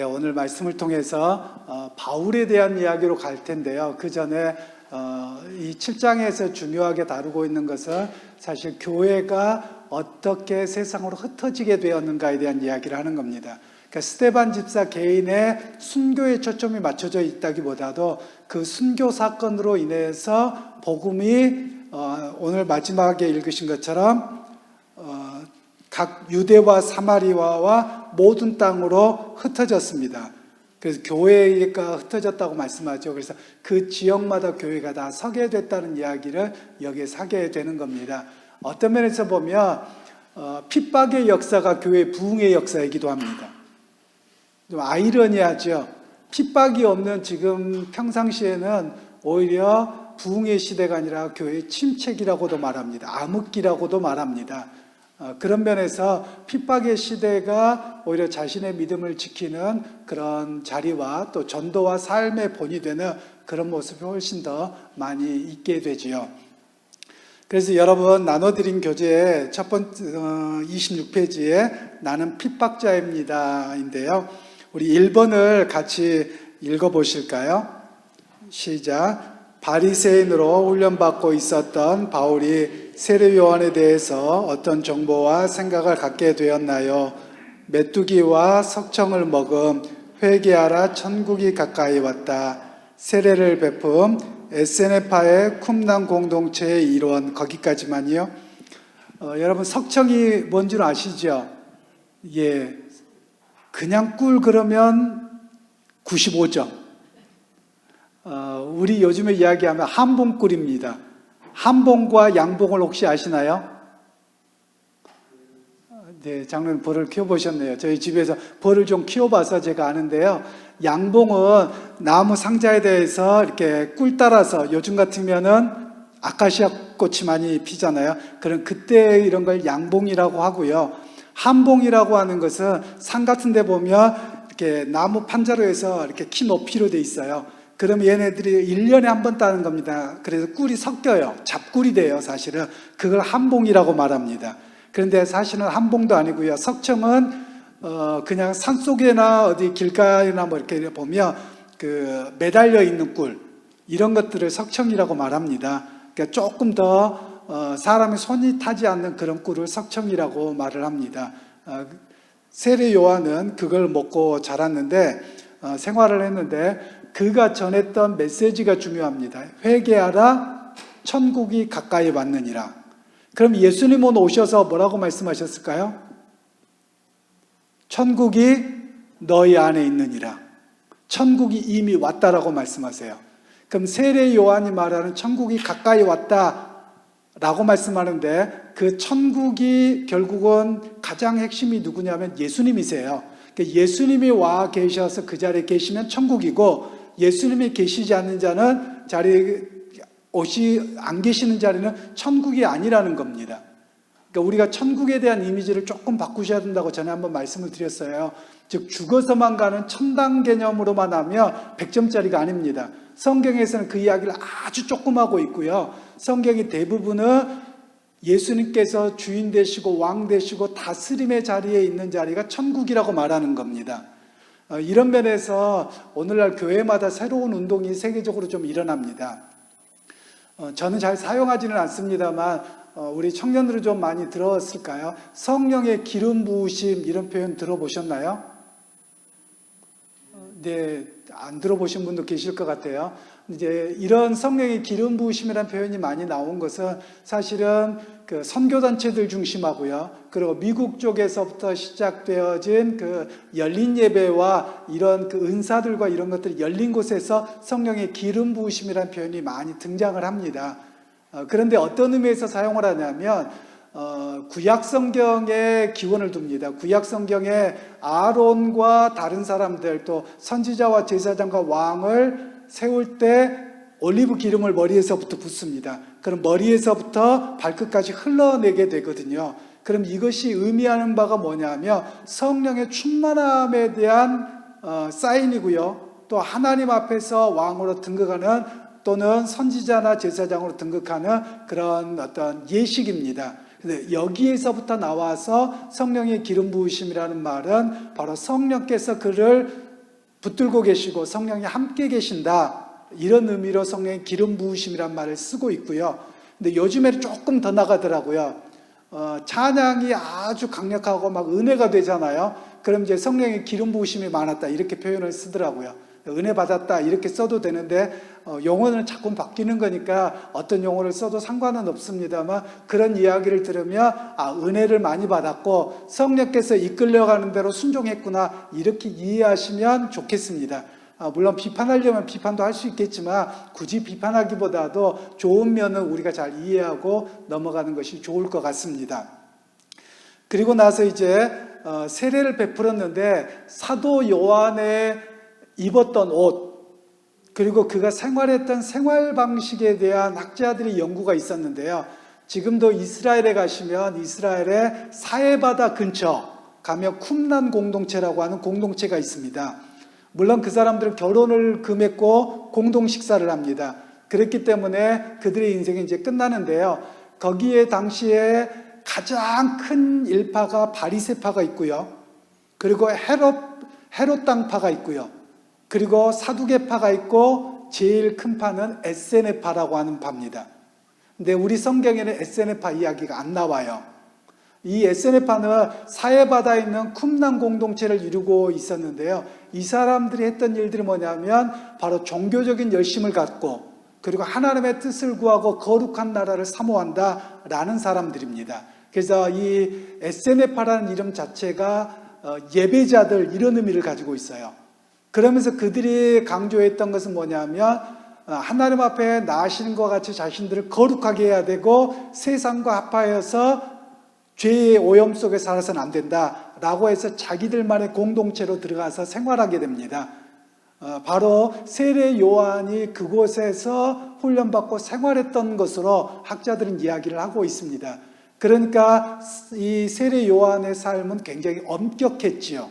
오늘 말씀을 통해서 바울에 대한 이야기로 갈 텐데요. 그 전에 이 7장에서 중요하게 다루고 있는 것은 사실 교회가 어떻게 세상으로 흩어지게 되었는가에 대한 이야기를 하는 겁니다. 그러니까 스데반 집사 개인의 순교에 초점이 맞춰져 있다기보다도 그 순교 사건으로 인해서 복음이 오늘 마지막에 읽으신 것처럼 각 유대와 사마리아와 모든 땅으로 흩어졌습니다. 그래서 교회가 흩어졌다고 말씀하죠. 그래서 그 지역마다 교회가 다 서게 됐다는 이야기를 여기에 사게 되는 겁니다. 어떤 면에서 보면 핍박의 역사가 교회 부흥의 역사이기도 합니다. 좀 아이러니하죠. 핍박이 없는 지금 평상시에는 오히려 부흥의 시대가 아니라 교회의 침체기라고도 말합니다. 암흑기라고도 말합니다. 그런 면에서 핍박의 시대가 오히려 자신의 믿음을 지키는 그런 자리와 또 전도와 삶의 본이 되는 그런 모습이 훨씬 더 많이 있게 되지요. 그래서 여러분 나눠드린 교재의 첫 번째 26페이지에 나는 핍박자입니다 인데요. 우리 1번을 같이 읽어보실까요? 시작. 바리새인으로 훈련받고 있었던 바울이 세례 요한에 대해서 어떤 정보와 생각을 갖게 되었나요? 메뚜기와 석청을 먹음, 회개하라 천국이 가까이 왔다. 세례를 베품, SNF파의 쿰난 공동체의 일원, 거기까지만이요. 여러분 석청이 뭔 줄 아시죠? 예, 그냥 꿀 그러면 95점. 우리 요즘에 이야기하면 한봉꿀입니다. 한봉과 양봉을 혹시 아시나요? 네, 장로님 벌을 키워보셨네요. 저희 집에서 벌을 좀 키워봐서 제가 아는데요. 양봉은 나무 상자에 대해서 이렇게 꿀 따라서 요즘 같으면은 아카시아 꽃이 많이 피잖아요. 그럼 그때 이런 걸 양봉이라고 하고요. 한봉이라고 하는 것은 산 같은 데 보면 이렇게 나무 판자로 해서 이렇게 키 높이로 돼 있어요. 그럼 얘네들이 1년에 한 번 따는 겁니다. 그래서 꿀이 섞여요. 잡꿀이 돼요, 사실은. 그걸 한봉이라고 말합니다. 그런데 사실은 한봉도 아니고요. 석청은 그냥 산속에나 어디 길가에나 뭐 이렇게 보면 그 매달려 있는 꿀, 이런 것들을 석청이라고 말합니다. 그러니까 조금 더 사람의 손이 타지 않는 그런 꿀을 석청이라고 말을 합니다. 세례 요한은 그걸 먹고 자랐는데 생활을 했는데 그가 전했던 메시지가 중요합니다. 회개하라 천국이 가까이 왔느니라. 그럼 예수님은 오셔서 뭐라고 말씀하셨을까요? 천국이 너희 안에 있느니라. 천국이 이미 왔다라고 말씀하세요. 그럼 세례 요한이 말하는 천국이 가까이 왔다라고 말씀하는데 그 천국이 결국은 가장 핵심이 누구냐면 예수님이세요. 그러니까 예수님이 와 계셔서 그 자리에 계시면 천국이고, 예수님이 계시지 않는 자는 자리에 안 계시는 자리는 천국이 아니라는 겁니다. 그러니까 우리가 천국에 대한 이미지를 조금 바꾸셔야 된다고 전에 한번 말씀을 드렸어요. 즉 죽어서만 가는 천당 개념으로만 하면 100점짜리가 아닙니다. 성경에서는 그 이야기를 아주 조금 하고 있고요. 성경이 대부분은 예수님께서 주인 되시고 왕 되시고 다스림의 자리에 있는 자리가 천국이라고 말하는 겁니다. 이런 면에서 오늘날 교회마다 새로운 운동이 세계적으로 좀 일어납니다. 저는 잘 사용하지는 않습니다만 우리 청년들은 좀 많이 들었을까요? 성령의 기름 부으심, 이런 표현 들어보셨나요? 네, 안 들어보신 분도 계실 것 같아요. 이제 이런 성령의 기름 부으심이라는 표현이 많이 나온 것은 사실은 그 선교단체들 중심하고요. 그리고 미국 쪽에서부터 시작되어진 그 열린 예배와 이런 그 은사들과 이런 것들이 열린 곳에서 성령의 기름 부으심이라는 표현이 많이 등장을 합니다. 그런데 어떤 의미에서 사용을 하냐면 구약 성경에 기원을 둡니다. 구약 성경에 아론과 다른 사람들, 또 선지자와 제사장과 왕을 세울 때 올리브 기름을 머리에서부터 붓습니다. 그럼 머리에서부터 발끝까지 흘러내게 되거든요. 그럼 이것이 의미하는 바가 뭐냐면 성령의 충만함에 대한 사인이고요. 또 하나님 앞에서 왕으로 등극하는, 또는 선지자나 제사장으로 등극하는 그런 어떤 예식입니다. 여기에서부터 나와서 성령의 기름 부으심이라는 말은 바로 성령께서 그를 붙들고 계시고 성령이 함께 계신다, 이런 의미로 성령의 기름 부으심이란 말을 쓰고 있고요. 근데 요즘에는 조금 더 나가더라고요. 찬양이 아주 강력하고 막 은혜가 되잖아요. 그럼 이제 성령의 기름 부으심이 많았다, 이렇게 표현을 쓰더라고요. 은혜 받았다 이렇게 써도 되는데 용어는 자꾸 바뀌는 거니까 어떤 용어를 써도 상관은 없습니다만, 그런 이야기를 들으면 은혜를 많이 받았고 성령께서 이끌려가는 대로 순종했구나, 이렇게 이해하시면 좋겠습니다. 물론 비판하려면 비판도 할 수 있겠지만 굳이 비판하기보다도 좋은 면은 우리가 잘 이해하고 넘어가는 것이 좋을 것 같습니다. 그리고 나서 이제 세례를 베풀었는데 사도 요한의 입었던 옷, 그리고 그가 생활했던 생활 방식에 대한 학자들의 연구가 있었는데요. 지금도 이스라엘에 가시면 이스라엘의 사해바다 근처 가면 쿰란 공동체라고 하는 공동체가 있습니다. 물론 그 사람들은 결혼을 금했고 공동 식사를 합니다. 그렇기 때문에 그들의 인생이 이제 끝나는데요. 거기에 당시에 가장 큰 일파가 바리새파가 있고요. 그리고 헤롯 당파가 있고요. 그리고 사두개파가 있고 제일 큰 파는 에세네파라고 하는 파입니다. 근데 우리 성경에는 에세네파 이야기가 안 나와요. 이 에세네파는 사해바다에 있는 쿰란 공동체를 이루고 있었는데요. 이 사람들이 했던 일들이 뭐냐면 바로 종교적인 열심을 갖고, 그리고 하나님의 뜻을 구하고 거룩한 나라를 사모한다라는 사람들입니다. 그래서 이 에세네파라는 이름 자체가 예배자들, 이런 의미를 가지고 있어요. 그러면서 그들이 강조했던 것은 뭐냐면 하나님 앞에 나아시는 것 같이 자신들을 거룩하게 해야 되고 세상과 합하여서 죄의 오염 속에 살아서는 안 된다라고 해서 자기들만의 공동체로 들어가서 생활하게 됩니다. 바로 세례 요한이 그곳에서 훈련받고 생활했던 것으로 학자들은 이야기를 하고 있습니다. 그러니까 이 세례 요한의 삶은 굉장히 엄격했지요.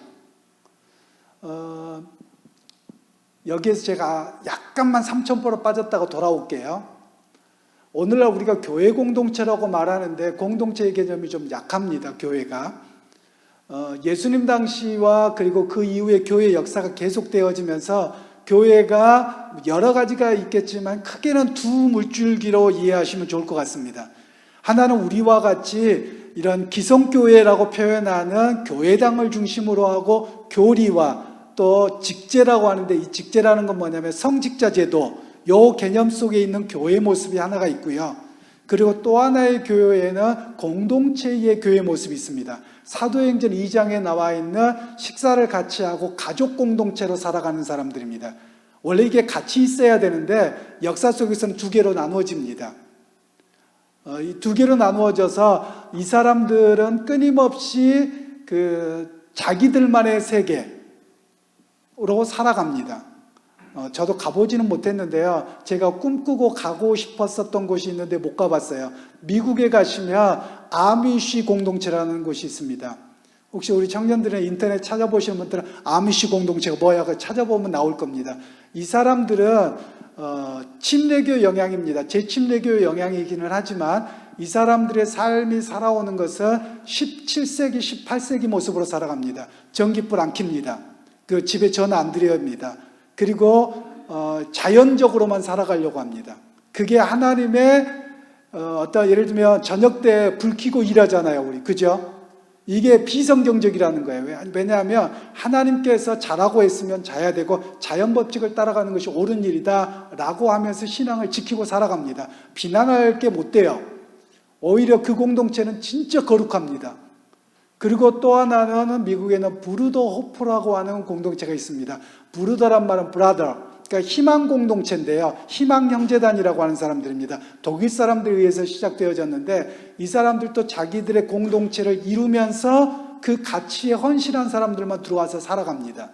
여기에서 제가 약간만 삼천포로 빠졌다가 돌아올게요. 오늘날 우리가 교회 공동체라고 말하는데 공동체의 개념이 좀 약합니다. 교회가 예수님 당시와 그리고 그 이후에 교회 역사가 계속되어지면서 교회가 여러 가지가 있겠지만 크게는 두 물줄기로 이해하시면 좋을 것 같습니다. 하나는 우리와 같이 이런 기성교회라고 표현하는 교회당을 중심으로 하고 교리와 또 직제라고 하는데, 이 직제라는 건 뭐냐면 성직자 제도, 요 개념 속에 있는 교회 모습이 하나가 있고요. 그리고 또 하나의 교회에는 공동체의 교회 모습이 있습니다. 사도행전 2장에 나와 있는 식사를 같이 하고 가족 공동체로 살아가는 사람들입니다. 원래 이게 같이 있어야 되는데 역사 속에서는 두 개로 나누어집니다. 이 두 개로 나누어져서 이 사람들은 끊임없이 자기들만의 세계로 살아갑니다. 저도 가보지는 못했는데요. 제가 꿈꾸고 가고 싶었었던 곳이 있는데 못 가봤어요. 미국에 가시면 아미쉬 공동체라는 곳이 있습니다. 혹시 우리 청년들은 인터넷 찾아보시는 분들은 아미쉬 공동체가 뭐야? 찾아보면 나올 겁니다. 이 사람들은 침례교 영향입니다. 제침례교 영향이기는 하지만 이 사람들의 삶이 살아오는 것은 17세기, 18세기 모습으로 살아갑니다. 전기불 안 켭니다. 그 집에 전화 안 드립니다. 그리고 자연적으로만 살아가려고 합니다. 그게 하나님의 어떤, 예를 들면 저녁 때 불 켜고 일하잖아요, 우리. 그죠? 이게 비성경적이라는 거예요. 왜냐하면 하나님께서 자라고 했으면 자야 되고 자연 법칙을 따라가는 것이 옳은 일이다 라고 하면서 신앙을 지키고 살아갑니다. 비난할 게 못 돼요. 오히려 그 공동체는 진짜 거룩합니다. 그리고 또 하나는 미국에는 부르더 호프라고 하는 공동체가 있습니다. 부르더란 말은 브라더, 그러니까 희망 공동체인데요. 희망 형제단이라고 하는 사람들입니다. 독일 사람들에 의해서 시작되어졌는데 이 사람들도 자기들의 공동체를 이루면서 그 가치에 헌신한 사람들만 들어와서 살아갑니다.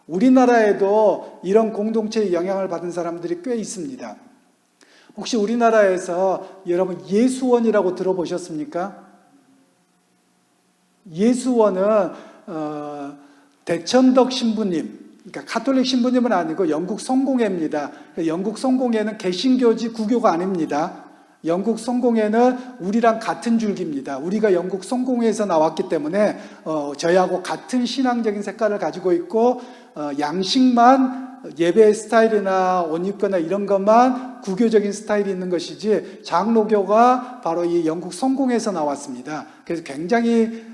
우리나라에도 이런 공동체의 영향을 받은 사람들이 꽤 있습니다. 혹시 우리나라에서 여러분 예수원이라고 들어보셨습니까? 예수원은 대천덕 신부님, 그러니까 가톨릭 신부님은 아니고 영국 성공회입니다. 영국 성공회는 개신교지 구교가 아닙니다. 영국 성공회는 우리랑 같은 줄기입니다. 우리가 영국 성공회에서 나왔기 때문에 저희하고 같은 신앙적인 색깔을 가지고 있고 양식만 예배 스타일이나 옷 입거나 이런 것만 구교적인 스타일이 있는 것이지 장로교가 바로 이 영국 성공에서 나왔습니다. 그래서 굉장히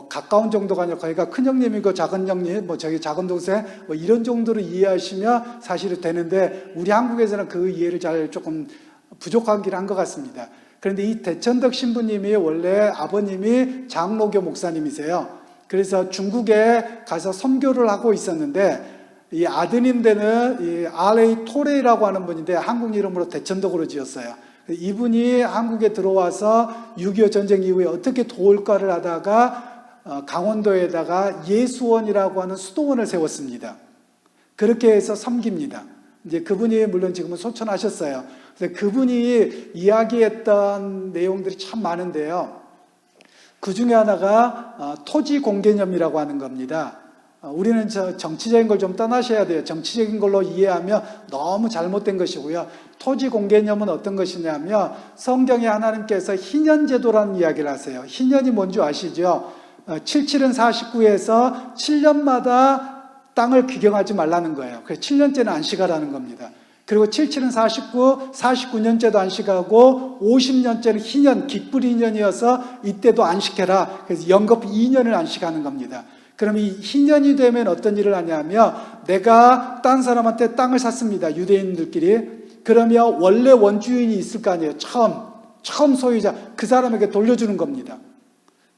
가까운 정도가 아니라 거기가 큰 형님이고 작은 형님, 저기 작은 동생 이런 정도로 이해하시면 사실은 되는데 우리 한국에서는 그 이해를 잘 조금 부족하긴 한 것 같습니다. 그런데 이 대천덕 신부님이 원래 아버님이 장로교 목사님이세요. 그래서 중국에 가서 선교를 하고 있었는데 이 아드님 되는 이 R.A. 토레이라고 하는 분인데 한국 이름으로 대천덕으로 지었어요. 이분이 한국에 들어와서 6.25 전쟁 이후에 어떻게 도울까를 하다가 강원도에다가 예수원이라고 하는 수도원을 세웠습니다. 그렇게 해서 섬깁니다. 이제 그분이 물론 지금은 소천하셨어요. 그래서 그분이 이야기했던 내용들이 참 많은데요. 그 중에 하나가 토지 공개념이라고 하는 겁니다. 우리는 정치적인 걸 좀 떠나셔야 돼요. 정치적인 걸로 이해하면 너무 잘못된 것이고요. 토지 공개념은 어떤 것이냐면 성경에 하나님께서 희년제도라는 이야기를 하세요. 희년이 뭔지 아시죠? 77은 49에서 7년마다 땅을 귀경하지 말라는 거예요. 그래서 7년째는 안식하라는 겁니다. 그리고 77은 49, 49년째도 안식하고 50년째는 희년, 기쁠 희년이어서 이때도 안식해라. 그래서 영겁 2년을 안식하는 겁니다. 그럼 이 희년이 되면 어떤 일을 하냐면 내가 딴 사람한테 땅을 샀습니다. 유대인들끼리. 그러면 원래 원주인이 있을 거 아니에요. 처음 소유자. 그 사람에게 돌려주는 겁니다.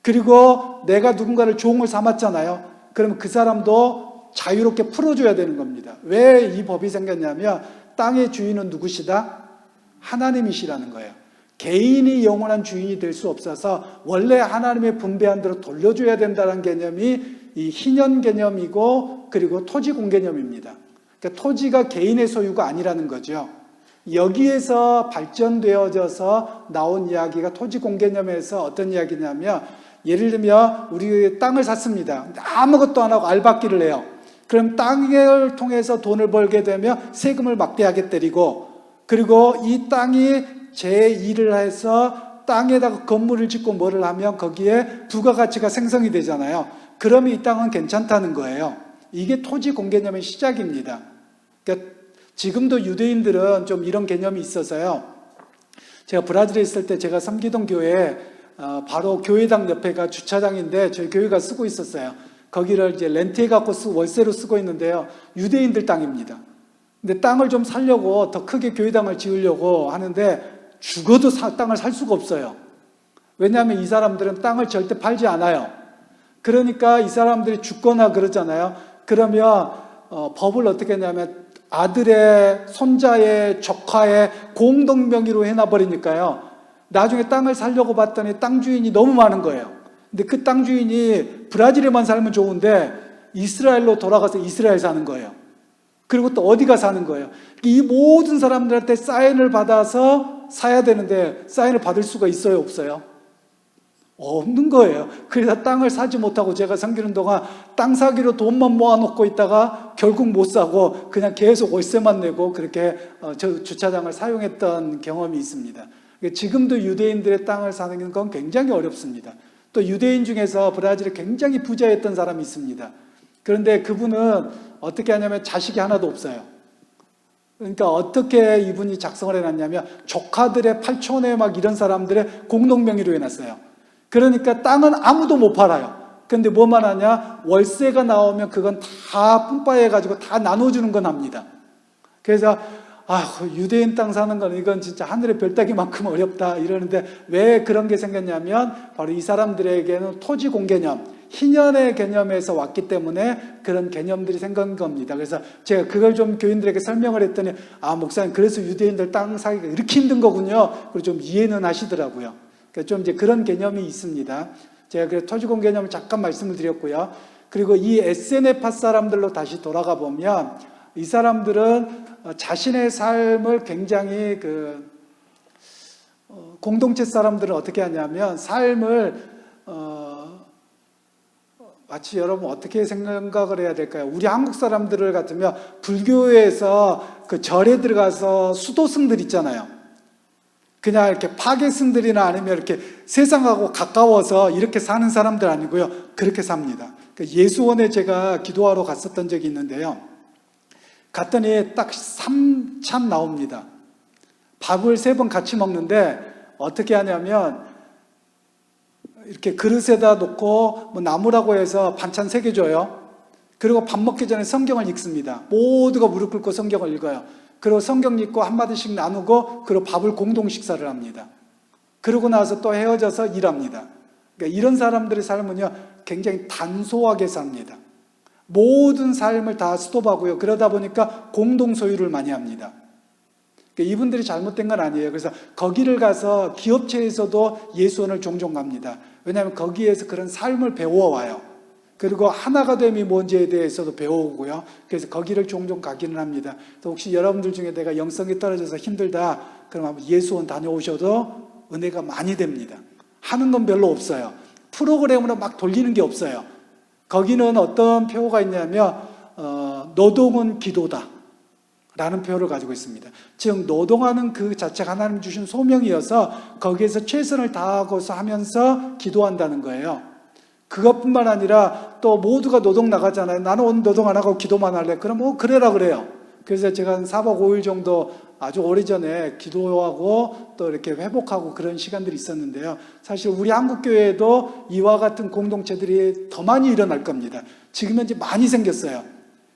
그리고 내가 누군가를 종을 삼았잖아요. 그러면 그 사람도 자유롭게 풀어줘야 되는 겁니다. 왜 이 법이 생겼냐면 땅의 주인은 누구시다? 하나님이시라는 거예요. 개인이 영원한 주인이 될 수 없어서 원래 하나님의 분배한 대로 돌려줘야 된다는 개념이 이 희년 개념이고 그리고 토지 공개념입니다. 그러니까 토지가 개인의 소유가 아니라는 거죠. 여기에서 발전되어져서 나온 이야기가 토지 공개념에서 어떤 이야기냐면 예를 들면 우리 땅을 샀습니다. 아무것도 안 하고 알박기를 해요. 그럼 땅을 통해서 돈을 벌게 되면 세금을 막대하게 때리고 그리고 이 땅이 제 일을 해서 땅에다가 건물을 짓고 뭐를 하면 거기에 부가가치가 생성이 되잖아요. 그러면 이 땅은 괜찮다는 거예요. 이게 토지 공개념의 시작입니다. 그러니까 지금도 유대인들은 좀 이런 개념이 있어서요. 제가 브라질에 있을 때 제가 섬기던 교회 바로 교회당 옆에가 주차장인데 저희 교회가 쓰고 있었어요. 거기를 이제 렌트해갖고 월세로 쓰고 있는데요. 유대인들 땅입니다. 근데 땅을 좀 살려고 더 크게 교회당을 지으려고 하는데 죽어도 땅을 살 수가 없어요. 왜냐하면 이 사람들은 땅을 절대 팔지 않아요. 그러니까 이 사람들이 죽거나 그러잖아요. 그러면 법을 어떻게 하냐면 아들의, 손자의, 조카의 공동 명의로 해놔버리니까요. 나중에 땅을 살려고 봤더니 땅 주인이 너무 많은 거예요. 근데 그 땅 주인이 브라질에만 살면 좋은데 이스라엘로 돌아가서 이스라엘 사는 거예요. 그리고 또 어디가 사는 거예요. 이 모든 사람들한테 사인을 받아서 사야 되는데 사인을 받을 수가 있어요, 없어요? 없는 거예요. 그래서 땅을 사지 못하고 제가 섬기는 동안 땅 사기로 돈만 모아놓고 있다가 결국 못 사고 그냥 계속 월세만 내고 그렇게 저 주차장을 사용했던 경험이 있습니다. 지금도 유대인들의 땅을 사는 건 굉장히 어렵습니다. 또 유대인 중에서 브라질에 굉장히 부자였던 사람이 있습니다. 그런데 그분은 어떻게 하냐면 자식이 하나도 없어요. 그러니까 어떻게 이분이 작성을 해놨냐면 조카들의 팔촌에 막 이런 사람들의 공동명의로 해놨어요. 그러니까 땅은 아무도 못 팔아요. 그런데 뭐만 하냐? 월세가 나오면 그건 다 뿜빠해가지고 다 나눠주는 건 합니다. 그래서 유대인 땅 사는 건 이건 진짜 하늘의 별 따기만큼 어렵다 이러는데 왜 그런 게 생겼냐면 바로 이 사람들에게는 토지 공개념, 희년의 개념에서 왔기 때문에 그런 개념들이 생긴 겁니다. 그래서 제가 그걸 좀 교인들에게 설명을 했더니 목사님 그래서 유대인들 땅 사기가 이렇게 힘든 거군요. 그리고 좀 이해는 하시더라고요. 그러니까 좀 이제 그런 개념이 있습니다. 제가 그래서 토지 공개념을 잠깐 말씀을 드렸고요. 그리고 이 에세네파 사람들로 다시 돌아가 보면 이 사람들은 자신의 삶을 굉장히 공동체 사람들은 어떻게 하냐면 삶을 마치 여러분 어떻게 생각을 해야 될까요? 우리 한국 사람들을 같으면 불교에서 그 절에 들어가서 수도승들 있잖아요. 그냥 이렇게 파괴승들이나 아니면 이렇게 세상하고 가까워서 이렇게 사는 사람들 아니고요. 그렇게 삽니다. 예수원에 제가 기도하러 갔었던 적이 있는데요. 갔더니 딱 3찬 나옵니다. 밥을 3번 같이 먹는데 어떻게 하냐면 이렇게 그릇에다 놓고 뭐 나무라고 해서 반찬 3개 줘요. 그리고 밥 먹기 전에 성경을 읽습니다. 모두가 무릎 꿇고 성경을 읽어요. 그리고 성경 읽고 한마디씩 나누고 그리고 밥을 공동 식사를 합니다. 그러고 나서 또 헤어져서 일합니다. 그러니까 이런 사람들의 삶은요, 굉장히 단소하게 삽니다. 모든 삶을 다 스톱하고요. 그러다 보니까 공동 소유를 많이 합니다. 그러니까 이분들이 잘못된 건 아니에요. 그래서 거기를 가서 기업체에서도 예수원을 종종 갑니다. 왜냐하면 거기에서 그런 삶을 배워와요. 그리고 하나가 됨이 뭔지에 대해서도 배우고요. 그래서 거기를 종종 가기는 합니다. 또 혹시 여러분들 중에 내가 영성이 떨어져서 힘들다, 그럼 예수원 다녀오셔도 은혜가 많이 됩니다. 하는 건 별로 없어요. 프로그램으로 막 돌리는 게 없어요. 거기는 어떤 표어가 있냐면 노동은 기도다 라는 표어를 가지고 있습니다. 즉 노동하는 그 자체가 하나님 주신 소명이어서 거기에서 최선을 다하고서 하면서 기도한다는 거예요. 그것뿐만 아니라 또 모두가 노동 나가잖아요. 나는 오늘 노동 안 하고 기도만 할래. 그럼 그래라 그래요. 그래서 제가 한 4박 5일 정도 아주 오래전에 기도하고 또 이렇게 회복하고 그런 시간들이 있었는데요. 사실 우리 한국교회에도 이와 같은 공동체들이 더 많이 일어날 겁니다. 지금 현재 많이 생겼어요.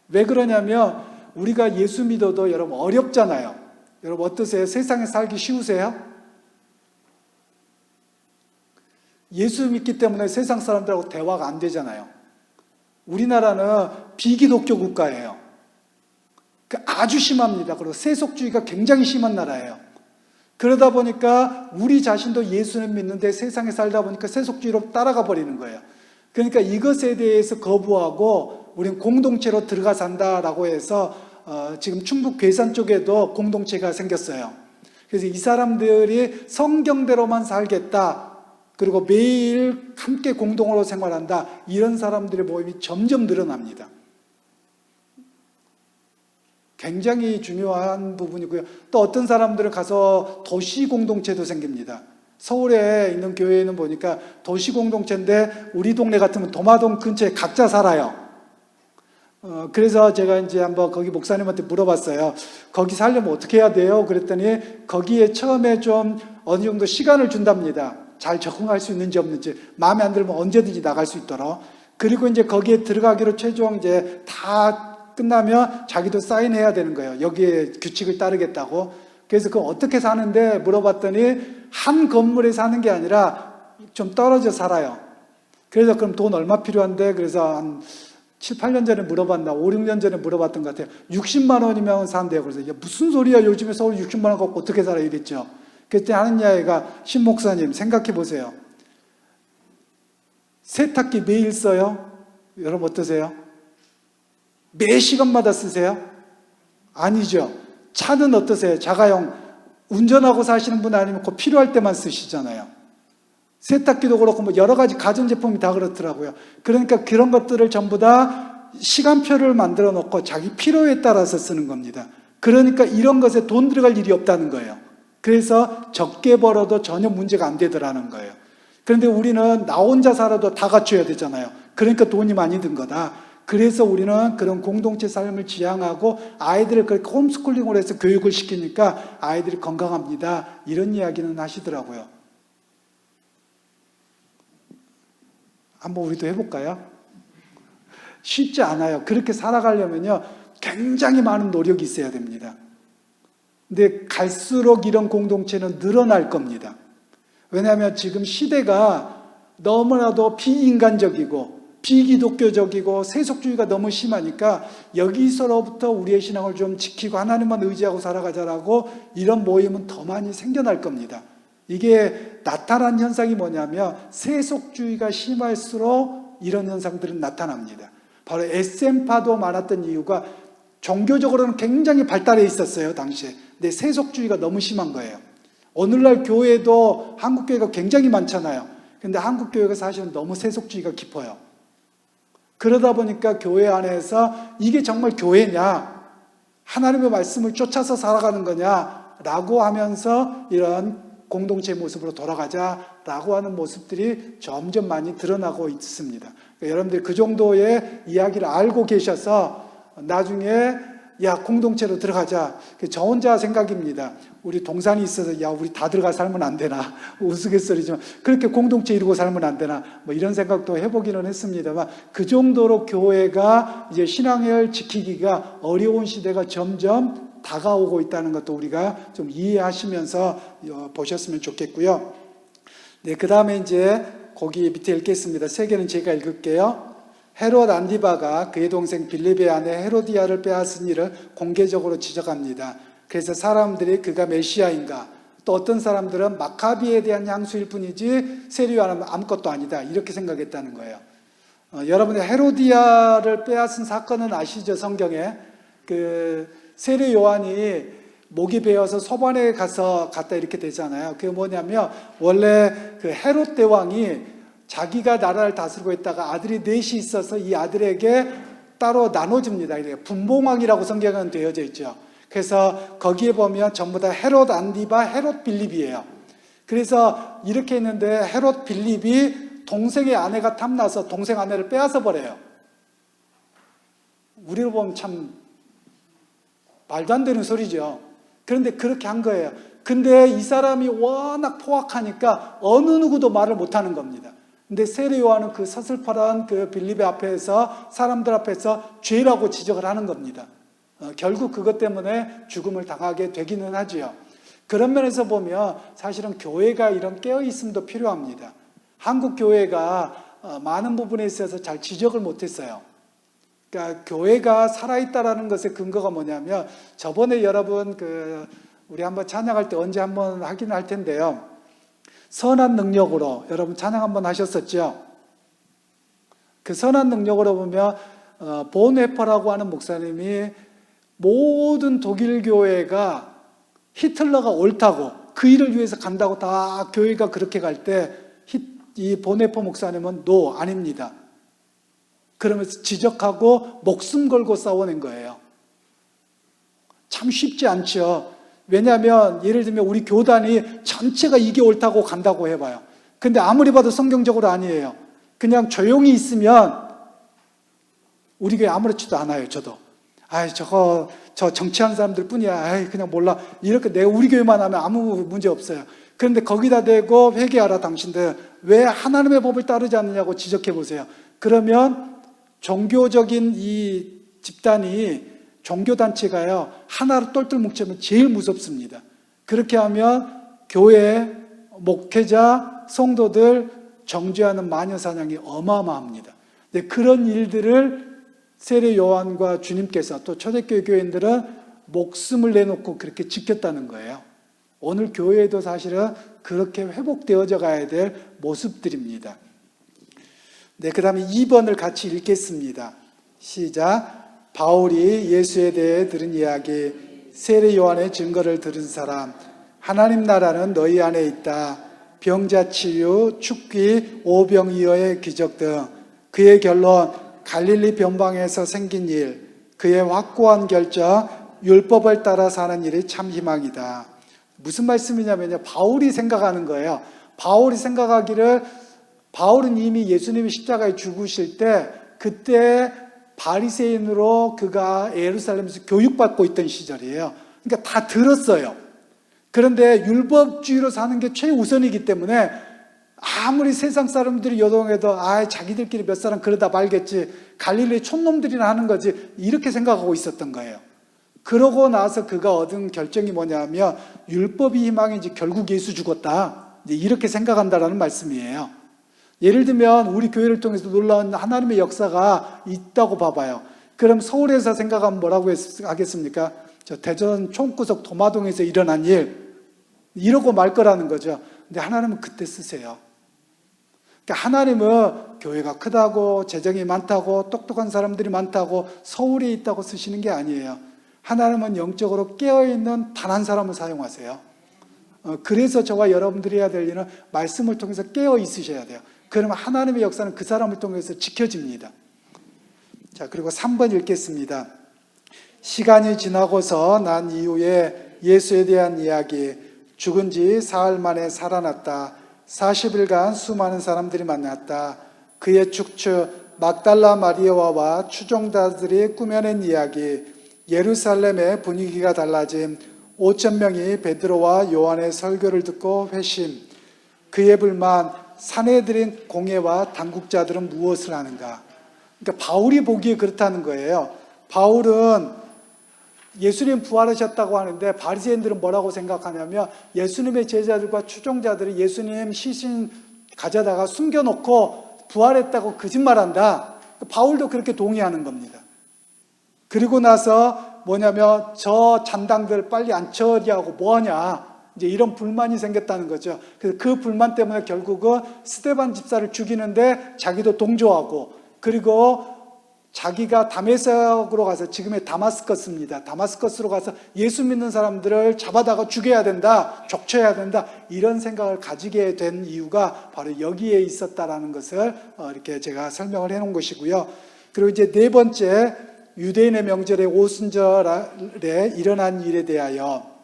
왜 그러냐면 우리가 예수 믿어도 여러분 어렵잖아요. 여러분 어떠세요? 세상에 살기 쉬우세요? 예수 믿기 때문에 세상 사람들하고 대화가 안 되잖아요. 우리나라는 비기독교 국가예요. 아주 심합니다. 그리고 세속주의가 굉장히 심한 나라예요. 그러다 보니까 우리 자신도 예수를 믿는데 세상에 살다 보니까 세속주의로 따라가 버리는 거예요. 그러니까 이것에 대해서 거부하고 우리는 공동체로 들어가 산다라고 해서 지금 충북 괴산 쪽에도 공동체가 생겼어요. 그래서 이 사람들이 성경대로만 살겠다, 그리고 매일 함께 공동으로 생활한다, 이런 사람들의 모임이 점점 늘어납니다. 굉장히 중요한 부분이고요. 또 어떤 사람들은 가서 도시 공동체도 생깁니다. 서울에 있는 교회에는 보니까 도시 공동체인데 우리 동네 같으면 도마동 근처에 각자 살아요. 그래서 제가 이제 한번 거기 목사님한테 물어봤어요. 거기 살려면 어떻게 해야 돼요? 그랬더니 거기에 처음에 좀 어느 정도 시간을 준답니다. 잘 적응할 수 있는지 없는지, 마음에 안 들면 언제든지 나갈 수 있도록. 그리고 이제 거기에 들어가기로 최종 이제 다 끝나면 자기도 사인해야 되는 거예요. 여기에 규칙을 따르겠다고. 그래서 그럼 어떻게 사는데 물어봤더니 한 건물에 사는 게 아니라 좀 떨어져 살아요. 그래서 그럼 돈 얼마 필요한데? 그래서 한 7, 8년 전에 물어봤나? 5, 6년 전에 물어봤던 것 같아요. 60만 원이면 산대요. 그래서 야, 무슨 소리야? 요즘에 서울 60만 원 갖고 어떻게 살아? 이랬죠. 그때 하는 이야기가, 신 목사님 생각해 보세요. 세탁기 매일 써요? 여러분 어떠세요? 매 시간마다 쓰세요? 아니죠. 차는 어떠세요? 자가용 운전하고 사시는 분 아니면 꼭 필요할 때만 쓰시잖아요. 세탁기도 그렇고 뭐 여러 가지 가전제품이 다 그렇더라고요. 그러니까 그런 것들을 전부 다 시간표를 만들어 놓고 자기 필요에 따라서 쓰는 겁니다. 그러니까 이런 것에 돈 들어갈 일이 없다는 거예요. 그래서 적게 벌어도 전혀 문제가 안 되더라는 거예요. 그런데 우리는 나 혼자 살아도 다 갖춰야 되잖아요. 그러니까 돈이 많이 든 거다. 그래서 우리는 그런 공동체 삶을 지향하고 아이들을 그렇게 홈스쿨링으로 해서 교육을 시키니까 아이들이 건강합니다. 이런 이야기는 하시더라고요. 한번 우리도 해볼까요? 쉽지 않아요. 그렇게 살아가려면요, 굉장히 많은 노력이 있어야 됩니다. 근데 갈수록 이런 공동체는 늘어날 겁니다. 왜냐하면 지금 시대가 너무나도 비인간적이고 비기독교적이고 세속주의가 너무 심하니까 여기서로부터 우리의 신앙을 좀 지키고 하나님만 의지하고 살아가자라고 이런 모임은 더 많이 생겨날 겁니다. 이게 나타난 현상이 뭐냐면 세속주의가 심할수록 이런 현상들은 나타납니다. 바로 SM파도 많았던 이유가 종교적으로는 굉장히 발달해 있었어요, 당시에. 근데 세속주의가 너무 심한 거예요. 오늘날 교회도 한국교회가 굉장히 많잖아요. 근데 한국교회가 사실은 너무 세속주의가 깊어요. 그러다 보니까 교회 안에서 이게 정말 교회냐, 하나님의 말씀을 쫓아서 살아가는 거냐라고 하면서 이런 공동체 모습으로 돌아가자라고 하는 모습들이 점점 많이 드러나고 있습니다. 그러니까 여러분들이 그 정도의 이야기를 알고 계셔서 나중에 야 공동체로 들어가자. 저 혼자 생각입니다. 우리 동산이 있어서 야 우리 다 들어가 살면 안 되나 우스갯소리지만 그렇게 공동체 이루고 살면 안 되나 뭐 이런 생각도 해보기는 했습니다만 그 정도로 교회가 이제 신앙을 지키기가 어려운 시대가 점점 다가오고 있다는 것도 우리가 좀 이해하시면서 보셨으면 좋겠고요. 네, 그 다음에 이제 거기 밑에 읽겠습니다. 세 개는 제가 읽을게요. 헤롯 안디바가 그의 동생 빌립의 아내 헤로디아를 빼앗은 일을 공개적으로 지적합니다. 그래서 사람들이 그가 메시아인가, 또 어떤 사람들은 마카비에 대한 향수일 뿐이지 세례요한은 아무것도 아니다 이렇게 생각했다는 거예요. 여러분이 헤로디아를 빼앗은 사건은 아시죠? 성경에 그 세례요한이 목이 베어서 소반에 갔다 이렇게 되잖아요. 그게 뭐냐면 원래 그 헤롯 대왕이 자기가 나라를 다스리고 있다가 아들이 넷이 있어서 이 아들에게 따로 나눠줍니다. 분봉왕이라고 성경은 되어져 있죠. 그래서 거기에 보면 전부 다 헤롯 안디바, 헤롯 빌립이에요. 그래서 이렇게 했는데 헤롯 빌립이 동생의 아내가 탐나서 동생 아내를 빼앗아 버려요. 우리로 보면 참 말도 안 되는 소리죠. 그런데 그렇게 한 거예요. 근데 이 사람이 워낙 포악하니까 어느 누구도 말을 못하는 겁니다. 근데 세례 요한은 그 서슬퍼런 그 빌립의 앞에서 사람들 앞에서 죄라고 지적을 하는 겁니다. 결국 그것 때문에 죽음을 당하게 되기는 하지요. 그런 면에서 보면 사실은 교회가 이런 깨어있음도 필요합니다. 한국 교회가 많은 부분에 있어서 잘 지적을 못했어요. 그러니까 교회가 살아있다라는 것의 근거가 뭐냐면 저번에 여러분 우리 한번 찬양할 때 언제 한번 하긴 할 텐데요. 선한 능력으로 여러분 찬양 한번 하셨었죠. 그 선한 능력으로 보면 본웨퍼라고 하는 목사님이 모든 독일 교회가 히틀러가 옳다고 그 일을 위해서 간다고 다 교회가 그렇게 갈 때 이 본웨퍼 목사님은 노 아닙니다. 그러면서 지적하고 목숨 걸고 싸워낸 거예요. 참 쉽지 않죠. 왜냐하면 예를 들면 우리 교단이 전체가 이게 옳다고 간다고 해봐요. 근데 아무리 봐도 성경적으로 아니에요. 그냥 조용히 있으면 우리 교회 아무렇지도 않아요. 저도 저 정치하는 사람들 뿐이야. 그냥 몰라. 이렇게 내가 우리 교회만 하면 아무 문제 없어요. 그런데 거기다 대고 회개하라 당신들 왜 하나님의 법을 따르지 않느냐고 지적해 보세요. 그러면 종교적인 이 집단이 종교단체가요 하나로 똘똘 뭉치면 제일 무섭습니다. 그렇게 하면 교회, 목회자, 성도들 정죄하는 마녀사냥이 어마어마합니다. 그런 일들을 세례 요한과 주님께서 또 초대교회 교인들은 목숨을 내놓고 그렇게 지켰다는 거예요. 오늘 교회에도 사실은 그렇게 회복되어져 가야 될 모습들입니다. 네, 그 다음에 2번을 같이 읽겠습니다. 시작. 바울이 예수에 대해 들은 이야기, 세례 요한의 증거를 들은 사람, 하나님 나라는 너희 안에 있다. 병자 치유, 축귀, 오병이어의 기적 등 그의 결론, 갈릴리 변방에서 생긴 일, 그의 확고한 결정, 율법을 따라 사는 일이 참 희망이다. 무슨 말씀이냐면요. 바울이 생각하는 거예요. 바울이 생각하기를 바울은 이미 예수님이 십자가에 죽으실 때 그때 바리새인으로 그가 예루살렘에서 교육받고 있던 시절이에요. 그러니까 다 들었어요. 그런데 율법주의로 사는 게 최우선이기 때문에 아무리 세상 사람들이 요동해도 자기들끼리 몇 사람 그러다 말겠지. 갈릴리 촌놈들이나 하는 거지. 이렇게 생각하고 있었던 거예요. 그러고 나서 그가 얻은 결정이 뭐냐면 율법이 희망이지 결국 예수 죽었다. 이렇게 생각한다라는 말씀이에요. 예를 들면 우리 교회를 통해서 놀라운 하나님의 역사가 있다고 봐봐요. 그럼 서울에서 생각하면 뭐라고 하겠습니까? 저 대전 총구석 도마동에서 일어난 일 이러고 말 거라는 거죠. 근데 하나님은 그때 쓰세요. 그러니까 하나님은 교회가 크다고 재정이 많다고 똑똑한 사람들이 많다고 서울에 있다고 쓰시는 게 아니에요. 하나님은 영적으로 깨어있는 단 한 사람을 사용하세요. 그래서 저와 여러분들이 해야 될 일은 말씀을 통해서 깨어 있으셔야 돼요. 그러면 하나님의 역사는 그 사람을 통해서 지켜집니다. 자, 그리고 3번 읽겠습니다. 시간이 지나고서 난 이후에 예수에 대한 이야기, 죽은 지 사흘 만에 살아났다. 40일간 수많은 사람들이 만났다. 그의 축처 막달라 마리아와 추종자들이 꾸며낸 이야기, 예루살렘의 분위기가 달라짐, 5,000명이 베드로와 요한의 설교를 듣고 회심, 그의 불만, 사내들인 공회와 당국자들은 무엇을 하는가? 그러니까 바울이 보기에 그렇다는 거예요. 바울은 예수님 부활하셨다고 하는데 바리새인들은 뭐라고 생각하냐면 예수님의 제자들과 추종자들이 예수님 시신 가져다가 숨겨놓고 부활했다고 거짓말한다. 바울도 그렇게 동의하는 겁니다. 그리고 나서 뭐냐면 저 잔당들 빨리 안 처리하고 뭐하냐, 이제 이런 불만이 생겼다는 거죠. 그래서 그 불만 때문에 결국은 스데반 집사를 죽이는데 자기도 동조하고, 그리고 자기가 다메섹으로 가서, 지금의 다마스커스입니다. 다마스커스로 가서 예수 믿는 사람들을 잡아다가 죽여야 된다, 족쳐야 된다, 이런 생각을 가지게 된 이유가 바로 여기에 있었다라는 것을 이렇게 제가 설명을 해놓은 것이고요. 그리고 이제 네 번째, 유대인의 명절의 오순절에 일어난 일에 대하여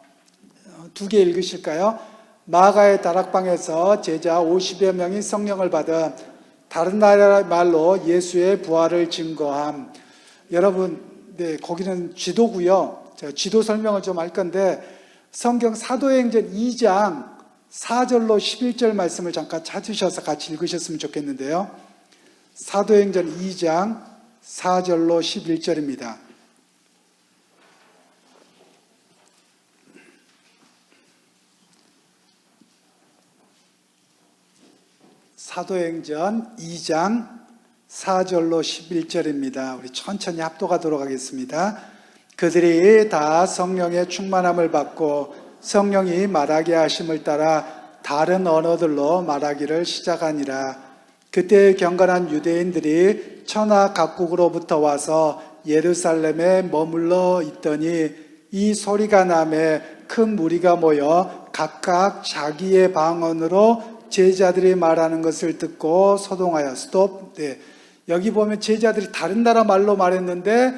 두 개 읽으실까요? 마가의 다락방에서 제자 50여 명이 성령을 받은, 다른 나라 말로 예수의 부활을 증거함. 여러분, 네, 거기는 지도고요. 제가 지도 설명을 좀 할 건데, 성경 사도행전 2장 4절로 11절 말씀을 잠깐 찾으셔서 같이 읽으셨으면 좋겠는데요. 사도행전 2장 4절로 11절입니다. 사도행전 2장 4절로 11절입니다. 우리 천천히 합독하도록 하겠습니다. 그들이 다 성령의 충만함을 받고 성령이 말하게 하심을 따라 다른 언어들로 말하기를 시작하니라. 그때 경건한 유대인들이 천하 각국으로부터 와서 예루살렘에 머물러 있더니 이 소리가 나매 큰 무리가 모여 각각 자기의 방언으로 제자들이 말하는 것을 듣고 소동하여 스톱. 네. 여기 보면 제자들이 다른 나라 말로 말했는데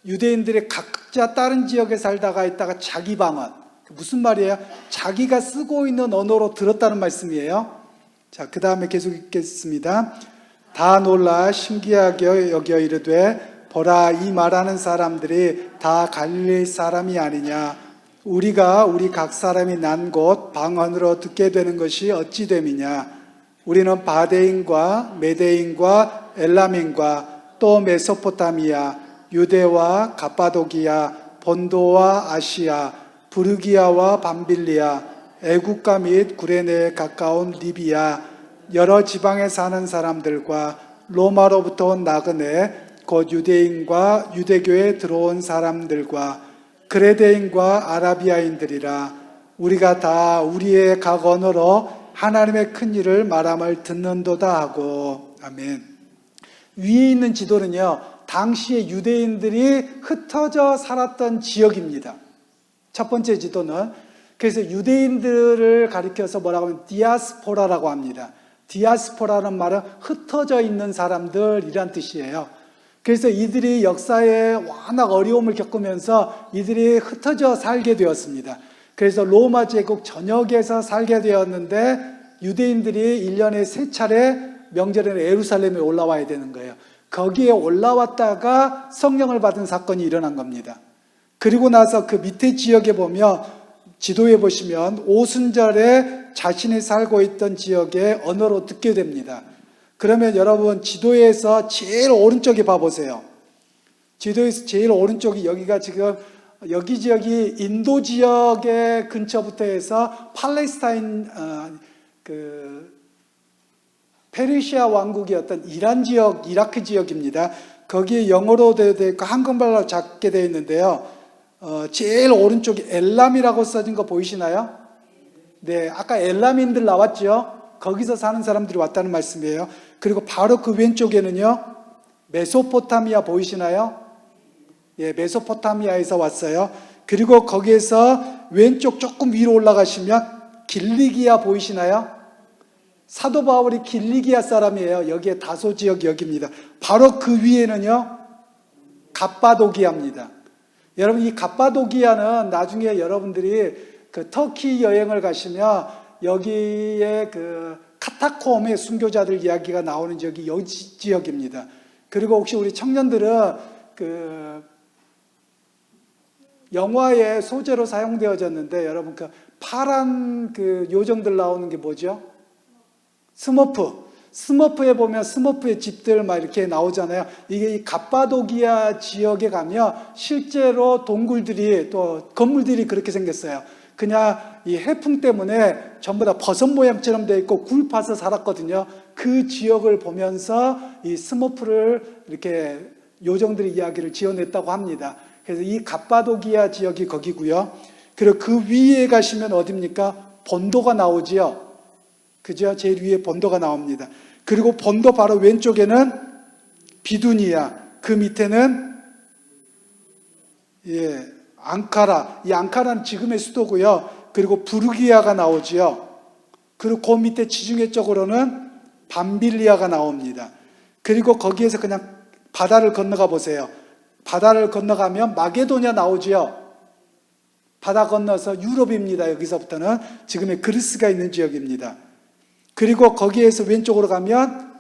유대인들이 각자 다른 지역에 살다가 있다가 자기 방언, 무슨 말이에요? 자기가 쓰고 있는 언어로 들었다는 말씀이에요. 자, 그 다음에 계속 읽겠습니다. 다 놀라 신기하게 여겨 이르되 보라, 이 말하는 사람들이 다 갈릴리 사람이 아니냐? 우리가 우리 각 사람이 난 곳 방언으로 듣게 되는 것이 어찌 됨이냐? 우리는 바데인과 메데인과 엘람인과 또 메소포타미아, 유대와 갑바도기아, 본도와 아시아, 부르기아와 밤빌리아, 애국가 및 구레네에 가까운 리비아, 여러 지방에 사는 사람들과 로마로부터 온 나그네, 곧 유대인과 유대교에 들어온 사람들과 그레데인과 아라비아인들이라. 우리가 다 우리의 각 언어로 하나님의 큰 일을 말함을 듣는도다 하고. 아멘. 위에 있는 지도는요, 당시에 유대인들이 흩어져 살았던 지역입니다. 첫 번째 지도는, 그래서 유대인들을 가리켜서 뭐라고 하면 디아스포라라고 합니다. 디아스포라는 말은 흩어져 있는 사람들이란 뜻이에요. 그래서 이들이 역사에 워낙 어려움을 겪으면서 이들이 흩어져 살게 되었습니다. 그래서 로마 제국 전역에서 살게 되었는데 유대인들이 1년에 3차례 명절에는 예루살렘에 올라와야 되는 거예요. 거기에 올라왔다가 성령을 받은 사건이 일어난 겁니다. 그리고 나서 그 밑에 지역에 보면, 지도에 보시면 오순절에 자신이 살고 있던 지역의 언어로 듣게 됩니다. 그러면 여러분, 지도에서 제일 오른쪽에 봐보세요. 지도에서 제일 오른쪽이, 여기가 지금 여기 지역이 인도 지역의 근처부터 해서 팔레스타인, 페르시아 왕국이었던 이란 지역, 이라크 지역입니다. 거기에 영어로 되어 있고 한국말로 적게 되어 있는데요. 제일 오른쪽에 엘람이라고 써진 거 보이시나요? 네, 아까 엘람인들 나왔죠? 거기서 사는 사람들이 왔다는 말씀이에요. 그리고 바로 그 왼쪽에는요, 메소포타미아 보이시나요? 예, 메소포타미아에서 왔어요. 그리고 거기에서 왼쪽 조금 위로 올라가시면 길리기아 보이시나요? 사도 바울이 길리기아 사람이에요. 여기에 다소 지역 여기입니다. 바로 그 위에는요, 갑바도기아입니다. 여러분, 이 갑바도기아는 나중에 여러분들이 그 터키 여행을 가시면 여기에 그 카타콤의 순교자들 이야기가 나오는 지역이 여기 지역입니다. 그리고 혹시 우리 청년들은 그 영화의 소재로 사용되어졌는데 여러분 그 파란 그 요정들 나오는 게 뭐죠? 스머프. 스머프에 보면 스머프의 집들 막 이렇게 나오잖아요. 이게 이 갑바도기아 지역에 가면 실제로 동굴들이 또 건물들이 그렇게 생겼어요. 그냥 이 해풍 때문에 전부 다 버섯 모양처럼 되어 있고 굴 파서 살았거든요. 그 지역을 보면서 이 스머프를 이렇게 요정들의 이야기를 지어냈다고 합니다. 그래서 이 갑바도기아 지역이 거기고요. 그리고 그 위에 가시면 어디입니까? 본도가 나오지요. 그죠? 제일 위에 본도가 나옵니다. 그리고 본도 바로 왼쪽에는 비두니아, 그 밑에는 앙카라. 이 앙카라는 지금의 수도고요. 그리고 부르기아가 나오지요. 그리고 그 밑에 지중해 쪽으로는 밤빌리아가 나옵니다. 그리고 거기에서 그냥 바다를 건너가 보세요. 바다를 건너가면 마게도냐 나오지요. 바다 건너서 유럽입니다. 여기서부터는 지금의 그리스가 있는 지역입니다. 그리고 거기에서 왼쪽으로 가면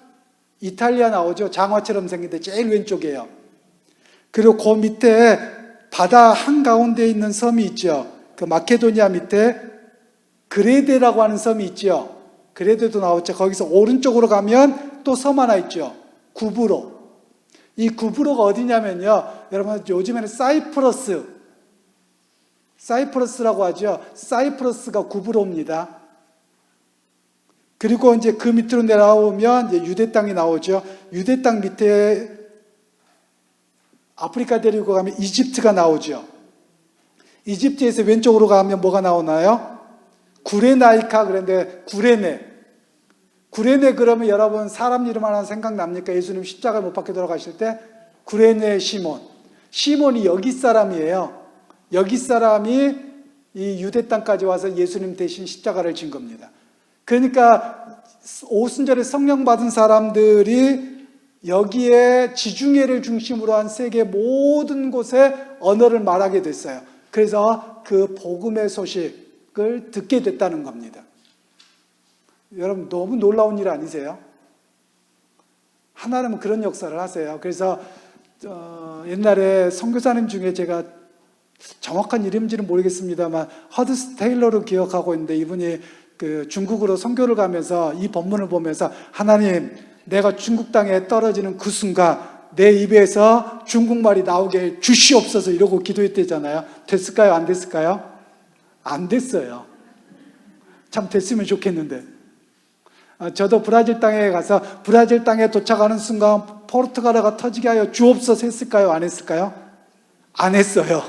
이탈리아 나오죠. 장화처럼 생긴데 제일 왼쪽이에요. 그리고 그 밑에 바다 한가운데 있는 섬이 있죠. 그 마케도니아 밑에 그레데라고 하는 섬이 있죠. 그레데도 나오죠. 거기서 오른쪽으로 가면 또 섬 하나 있죠. 구브로. 이 구브로가 어디냐면요. 여러분 요즘에는 사이프러스라고 하죠. 사이프러스가 구브로입니다. 그리고 이제 그 밑으로 내려오면 이제 유대 땅이 나오죠. 유대 땅 밑에 아프리카 데리고 가면 이집트가 나오죠. 이집트에서 왼쪽으로 가면 뭐가 나오나요? 구레나이카 그런데 구레네 그러면 여러분 사람 이름 하나 생각납니까? 예수님 십자가에 못 박혀 돌아가실 때 구레네 시몬이 여기 사람이에요. 여기 사람이 이 유대 땅까지 와서 예수님 대신 십자가를 진 겁니다. 그러니까 오순절에 성령 받은 사람들이 여기에 지중해를 중심으로 한 세계 모든 곳에 언어를 말하게 됐어요. 그래서 그 복음의 소식을 듣게 됐다는 겁니다. 여러분 너무 놀라운 일 아니세요? 하나님은 그런 역사를 하세요. 그래서 옛날에 선교사님 중에 제가 정확한 이름인지는 모르겠습니다만 허드스 테일러로 기억하고 있는데 이분이 그 중국으로 선교를 가면서 이 본문을 보면서 하나님 내가 중국 땅에 떨어지는 그 순간 내 입에서 중국말이 나오게 주시옵소서 이러고 기도했대잖아요. 됐을까요? 안 됐을까요? 안 됐어요. 참 됐으면 좋겠는데. 저도 브라질 땅에 가서 브라질 땅에 도착하는 순간 포르투갈어가 터지게 하여 주옵소서 했을까요? 안 했을까요? 안 했어요.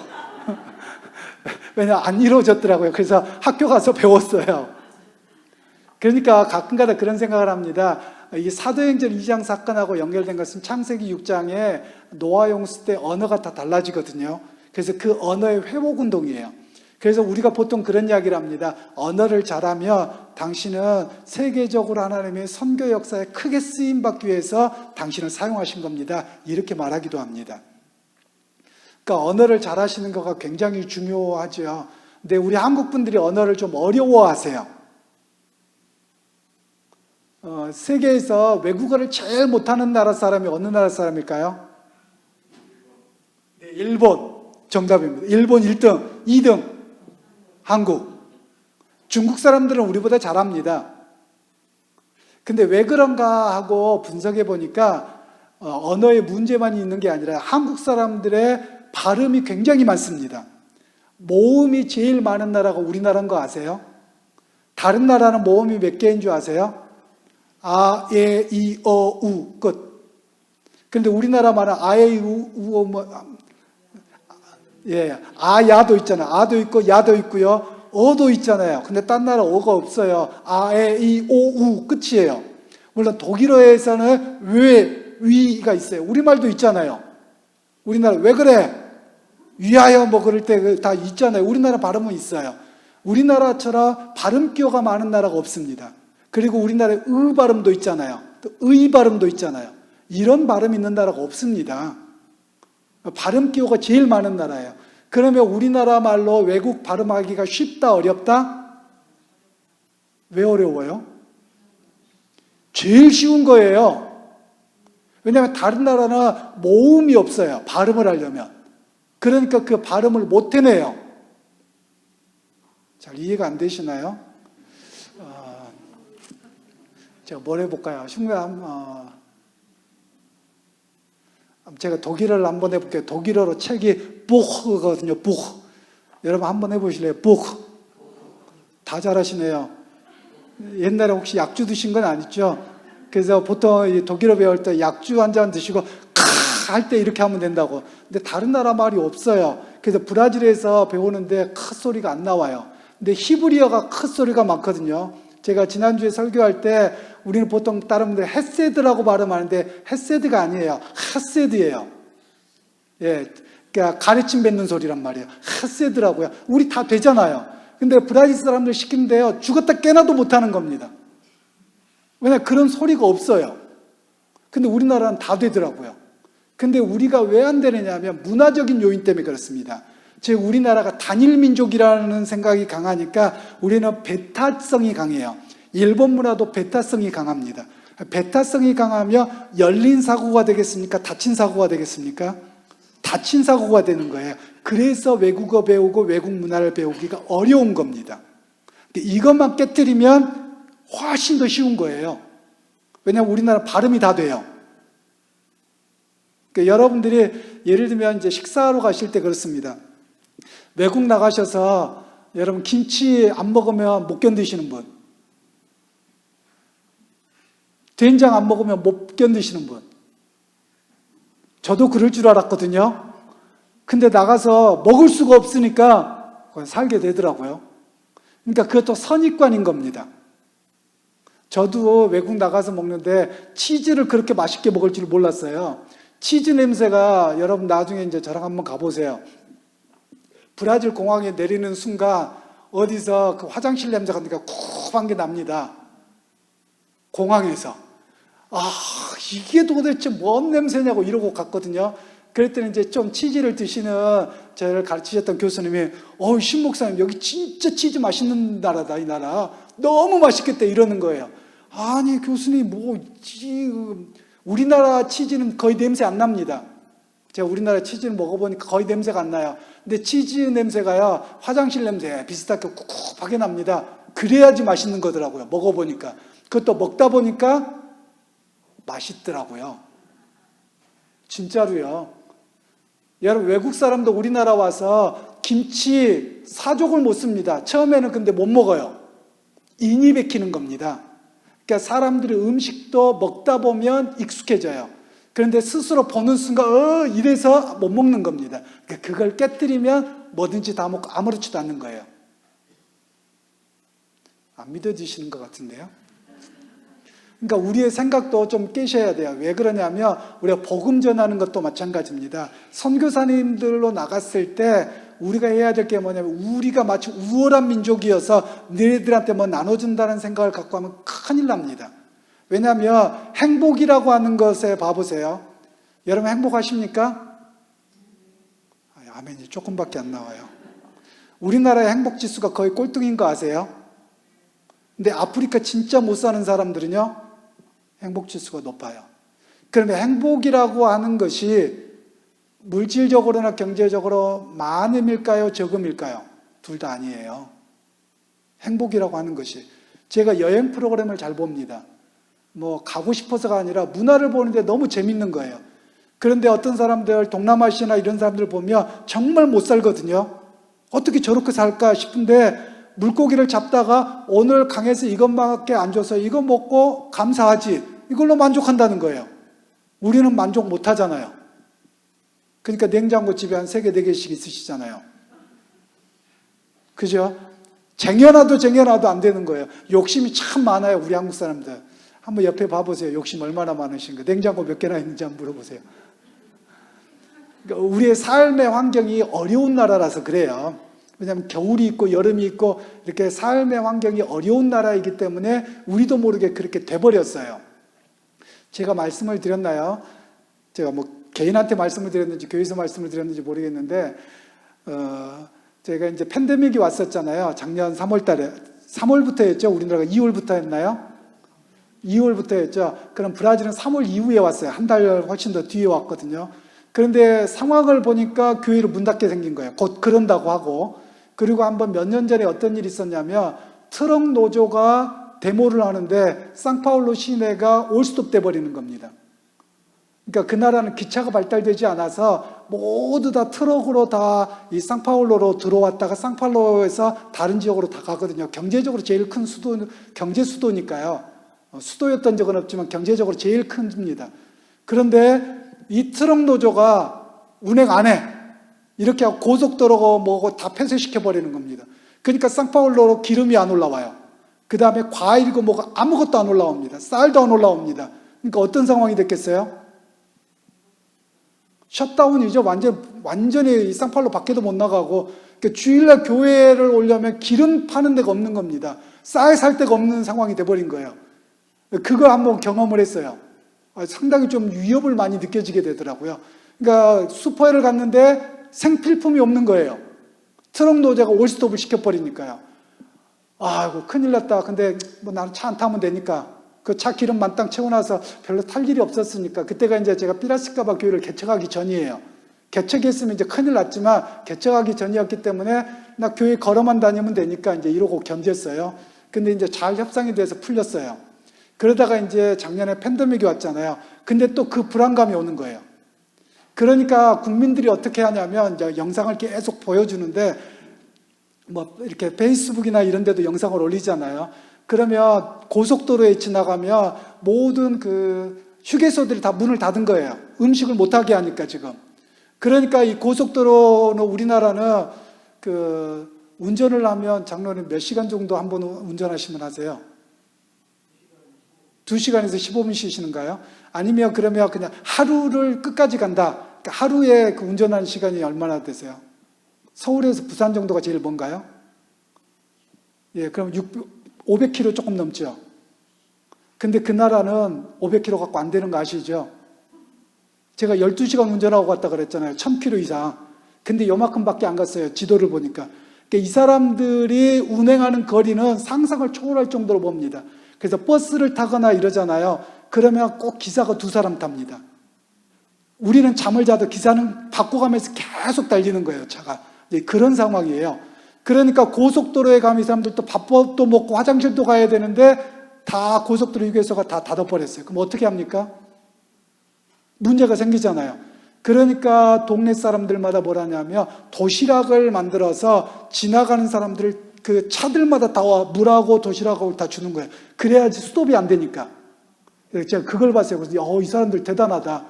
왜냐 안 이루어졌더라고요. 그래서 학교 가서 배웠어요. 그러니까 가끔가다 그런 생각을 합니다. 이 사도행전 2장 사건하고 연결된 것은 창세기 6장에 노아 용수 때 언어가 다 달라지거든요. 그래서 그 언어의 회복 운동이에요. 그래서 우리가 보통 그런 이야기를 합니다. 언어를 잘하면 당신은 세계적으로 하나님의 선교 역사에 크게 쓰임받기 위해서 당신을 사용하신 겁니다. 이렇게 말하기도 합니다. 그러니까 언어를 잘하시는 거가 굉장히 중요하죠. 근데 우리 한국 분들이 언어를 좀 어려워하세요. 세계에서 외국어를 제일 못하는 나라 사람이 어느 나라 사람일까요? 네, 일본 정답입니다. 일본 1등, 2등 한국. 중국 사람들은 우리보다 잘합니다. 근데 왜 그런가 하고 분석해 보니까 언어에 문제만 있는 게 아니라 한국 사람들의 발음이 굉장히 많습니다. 모음이 제일 많은 나라가 우리나라인 거 아세요? 다른 나라는 모음이 몇 개인 줄 아세요? 아, 예, 이, 우, 끝. 그런데 우리나라만은 아, 예, 우, 아, 야도 있잖아요. 아도 있고, 야도 있고요. 어도 있잖아요. 근데 딴 나라 어가 없어요. 아, 예, 이, 우, 끝이에요. 물론 독일어에서는 위가 있어요. 우리말도 있잖아요. 우리나라 왜 그래? 위하여 뭐 그럴 때 다 있잖아요. 우리나라 발음은 있어요. 우리나라처럼 발음 기호가 많은 나라가 없습니다. 그리고 우리나라에 의 발음도 있잖아요. 또 의 발음도 있잖아요. 이런 발음이 있는 나라가 없습니다. 발음 기호가 제일 많은 나라예요. 그러면 우리나라 말로 외국 발음하기가 쉽다, 어렵다? 왜 어려워요? 제일 쉬운 거예요. 왜냐하면 다른 나라는 모음이 없어요. 발음을 하려면. 그러니까 그 발음을 못 해내요. 잘 이해가 안 되시나요? 제가 뭘 해볼까요? 제가 독일어를 한번 해볼게요. 독일어로 책이 부흐거든요. 부흐. 여러분 한번 해보실래요? 부흐. 다 잘하시네요. 옛날에 혹시 약주 드신 건 아니죠? 그래서 보통 독일어 배울 때 약주 한 잔 드시고 할 때 이렇게 하면 된다고. 근데 다른 나라 말이 없어요. 그래서 브라질에서 배우는데 크 소리가 안 나와요. 근데 히브리어가 크 소리가 많거든요. 제가 지난주에 설교할 때 우리는 보통 다른 분들 헤세드라고 발음하는데 헤세드가 아니에요. 하세드예요. 예, 그러니까 가르침 뱉는 소리란 말이에요. 하세드라고요. 우리 다 되잖아요. 근데 브라질 사람들 시키는데요, 죽었다 깨나도 못하는 겁니다. 왜냐하면 그런 소리가 없어요. 근데 우리나라는 다 되더라고요. 근데 우리가 왜 안 되느냐면 문화적인 요인 때문에 그렇습니다. 즉 우리나라가 단일 민족이라는 생각이 강하니까 우리는 배타성이 강해요. 일본 문화도 배타성이 강합니다. 배타성이 강하면 열린 사고가 되겠습니까? 닫힌 사고가 되겠습니까? 닫힌 사고가 되는 거예요. 그래서 외국어 배우고 외국 문화를 배우기가 어려운 겁니다. 이것만 깨뜨리면 훨씬 더 쉬운 거예요. 왜냐하면 우리나라 발음이 다 돼요. 그러니까 여러분들이 예를 들면 이제 식사하러 가실 때 그렇습니다. 외국 나가셔서 여러분 김치 안 먹으면 못 견디시는 분, 된장 안 먹으면 못 견디시는 분, 저도 그럴 줄 알았거든요. 근데 나가서 먹을 수가 없으니까 살게 되더라고요. 그러니까 그것도 선입관인 겁니다. 저도 외국 나가서 먹는데 치즈를 그렇게 맛있게 먹을 줄 몰랐어요. 치즈 냄새가 여러분 나중에 이제 저랑 한번 가보세요. 브라질 공항에 내리는 순간 어디서 그 화장실 냄새가 쿡한 게 납니다. 공항에서. 이게 도대체 뭔 냄새냐고 이러고 갔거든요. 그랬더니 이제 좀 치즈를 드시는 저를 가르치셨던 교수님이 신 목사님 여기 진짜 치즈 맛있는 나라다 이 나라. 너무 맛있겠다 이러는 거예요. 아니 교수님 우리나라 치즈는 거의 냄새 안 납니다. 제가 우리나라 치즈를 먹어보니까 거의 냄새가 안 나요. 근데 치즈 냄새가요 화장실 냄새 비슷하게 쿡쿡하게 납니다. 그래야지 맛있는 거더라고요. 먹어보니까. 그것도 먹다 보니까 맛있더라고요. 진짜로요. 여러분 외국 사람도 우리나라 와서 김치 사족을 못 씁니다. 처음에는 근데 못 먹어요. 인이 베끼는 겁니다. 그러니까 사람들이 음식도 먹다 보면 익숙해져요. 그런데 스스로 보는 순간 이래서 못 먹는 겁니다. 그러니까 그걸 깨뜨리면 뭐든지 다 먹고 아무렇지도 않는 거예요. 안 믿어지시는 것 같은데요. 그러니까 우리의 생각도 좀 깨셔야 돼요. 왜 그러냐면 우리가 복음 전하는 것도 마찬가지입니다. 선교사님들로 나갔을 때 우리가 해야 될 게 뭐냐면 우리가 마치 우월한 민족이어서 너희들한테 뭐 나눠준다는 생각을 갖고 하면 큰일 납니다. 왜냐하면 행복이라고 하는 것에 봐보세요. 여러분 행복하십니까? 아멘이 조금밖에 안 나와요. 우리나라의 행복지수가 거의 꼴등인 거 아세요? 근데 아프리카 진짜 못 사는 사람들은요 행복지수가 높아요. 그러면 행복이라고 하는 것이 물질적으로나 경제적으로 많음일까요? 적음일까요? 둘 다 아니에요. 행복이라고 하는 것이. 제가 여행 프로그램을 잘 봅니다. 뭐 가고 싶어서가 아니라 문화를 보는데 너무 재밌는 거예요. 그런데 어떤 사람들 동남아시아나 이런 사람들 보면 정말 못 살거든요. 어떻게 저렇게 살까 싶은데 물고기를 잡다가 오늘 강에서 이것밖에 안 줘서 이거 먹고 감사하지 이걸로 만족한다는 거예요. 우리는 만족 못 하잖아요. 그러니까 냉장고 집에 한 3개, 4개씩 있으시잖아요. 그죠? 쟁여놔도 안 되는 거예요. 욕심이 참 많아요, 우리 한국 사람들. 한번 옆에 봐보세요. 욕심 얼마나 많으신가. 냉장고 몇 개나 있는지 한번 물어보세요. 그러니까 우리의 삶의 환경이 어려운 나라라서 그래요. 왜냐하면 겨울이 있고 여름이 있고 이렇게 삶의 환경이 어려운 나라이기 때문에 우리도 모르게 그렇게 돼버렸어요. 제가 말씀을 드렸나요? 제가 뭐 개인한테 말씀을 드렸는지 교회에서 말씀을 드렸는지 모르겠는데 제가 이제 팬데믹이 왔었잖아요. 작년 3월 달에. 3월부터 했죠? 우리나라가 2월부터 했나요? 2월부터 했죠. 그럼 브라질은 3월 이후에 왔어요. 한 달 훨씬 더 뒤에 왔거든요. 그런데 상황을 보니까 교회를 문 닫게 생긴 거예요. 곧 그런다고 하고. 그리고 한번 몇 년 전에 어떤 일이 있었냐면 트럭 노조가 데모를 하는데 상파울루 시내가 올스톱 돼 버리는 겁니다. 그러니까 그 나라는 기차가 발달되지 않아서 모두 다 트럭으로 다 이 상파울루로 들어왔다가 상파울루에서 다른 지역으로 다 가거든요. 경제적으로 제일 큰 수도, 경제 수도니까요. 수도였던 적은 없지만 경제적으로 제일 큰입니다. 그런데 이 트럭 노조가 운행 안 해. 이렇게 하고 고속도로고 뭐고 다 폐쇄시켜 버리는 겁니다. 그러니까 상파울루로 기름이 안 올라와요. 그 다음에 과일이고 뭐가 아무것도 안 올라옵니다. 쌀도 안 올라옵니다. 그러니까 어떤 상황이 됐겠어요? 셧다운이죠. 완전히 상파울루 밖에도 못 나가고, 그러니까 주일날 교회를 오려면 기름 파는 데가 없는 겁니다. 쌀 살 데가 없는 상황이 돼버린 거예요. 그거 한번 경험을 했어요. 상당히 좀 위협을 많이 느껴지게 되더라고요. 그러니까 슈퍼를 갔는데 생필품이 없는 거예요. 트럭 노조가 올스톱을 시켜버리니까요. 아이고, 큰일 났다. 근데 뭐 나는 차 안 타면 되니까. 그 차 기름 만땅 채워놔서 별로 탈 일이 없었으니까. 그때가 이제 제가 피라스카바 교회를 개척하기 전이에요. 개척했으면 이제 큰일 났지만 개척하기 전이었기 때문에 나 교회 걸어만 다니면 되니까 이제 이러고 견뎠어요. 근데 이제 잘 협상이 돼서 풀렸어요. 그러다가 이제 작년에 팬데믹이 왔잖아요. 근데 또 그 불안감이 오는 거예요. 그러니까 국민들이 어떻게 하냐면 이제 영상을 계속 보여주는데 뭐 이렇게 페이스북이나 이런 데도 영상을 올리잖아요. 그러면 고속도로에 지나가면 모든 그 휴게소들이 다 문을 닫은 거예요. 음식을 못하게 하니까 지금. 그러니까 이 고속도로는 우리나라는 그 운전을 하면 장로님 몇 시간 정도 한 번 운전하시면 하세요? 2시간에서 15분 쉬시는가요? 아니면 그러면 그냥 하루를 끝까지 간다. 그러니까 하루에 그 운전하는 시간이 얼마나 되세요? 서울에서 부산 정도가 제일 먼가요? 예, 그럼 500km 조금 넘죠. 근데 그 나라는 500km 갖고 안 되는 거 아시죠? 제가 12시간 운전하고 갔다 그랬잖아요. 1000km 이상. 근데 요만큼밖에 안 갔어요. 지도를 보니까. 그러니까 이 사람들이 운행하는 거리는 상상을 초월할 정도로 봅니다. 그래서 버스를 타거나 이러잖아요. 그러면 꼭 기사가 2사람 탑니다. 우리는 잠을 자도 기사는 바꿔가면서 계속 달리는 거예요, 차가. 그런 상황이에요. 그러니까 고속도로에 가면 이 사람들도 밥도 먹고 화장실도 가야 되는데 다 고속도로 휴게소가 다 닫아버렸어요. 그럼 어떻게 합니까? 문제가 생기잖아요. 그러니까 동네 사람들마다 뭘 하냐면 도시락을 만들어서 지나가는 사람들 그 차들마다 다 물하고 도시락을 다 주는 거예요. 그래야지 스톱이 안 되니까. 제가 그걸 봤어요. 그래서 이 사람들 대단하다.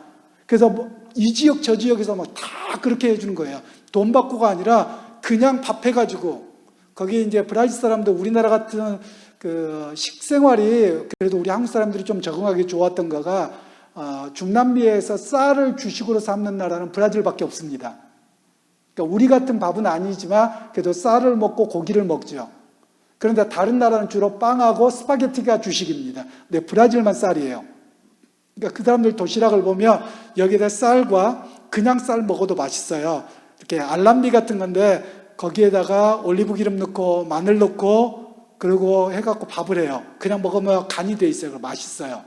그래서 뭐 이 지역 저 지역에서 막 다 그렇게 해주는 거예요. 돈 받고가 아니라 그냥 밥 해가지고 거기 이제 브라질 사람도 우리나라 같은 그 식생활이 그래도 우리 한국 사람들이 좀 적응하기 좋았던 거가 중남미에서 쌀을 주식으로 삼는 나라는 브라질밖에 없습니다. 그러니까 우리 같은 밥은 아니지만 그래도 쌀을 먹고 고기를 먹죠. 그런데 다른 나라는 주로 빵하고 스파게티가 주식입니다. 근데 브라질만 쌀이에요. 그러니까 그 사람들 도시락을 보면 여기다 쌀과 그냥 쌀 먹어도 맛있어요. 이렇게 알람비 같은 건데 거기에다가 올리브 기름 넣고 마늘 넣고 그리고 해갖고 밥을 해요. 그냥 먹으면 간이 돼 있어요. 맛있어요.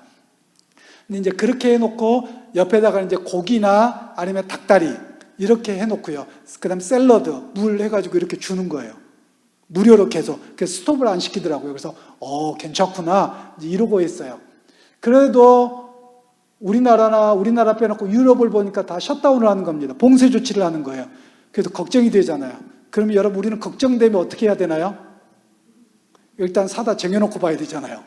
근데 이제 그렇게 해놓고 옆에다가 이제 고기나 아니면 닭다리 이렇게 해놓고요. 그 다음 샐러드, 물 해가지고 이렇게 주는 거예요. 무료로 계속. 그래서 스톱을 안 시키더라고요. 그래서 괜찮구나 이제 이러고 있어요. 그래도 우리나라 빼놓고 유럽을 보니까 다 셧다운을 하는 겁니다. 봉쇄 조치를 하는 거예요. 그래서 걱정이 되잖아요. 그러면 여러분 우리는 걱정되면 어떻게 해야 되나요? 일단 사다 쟁여놓고 봐야 되잖아요.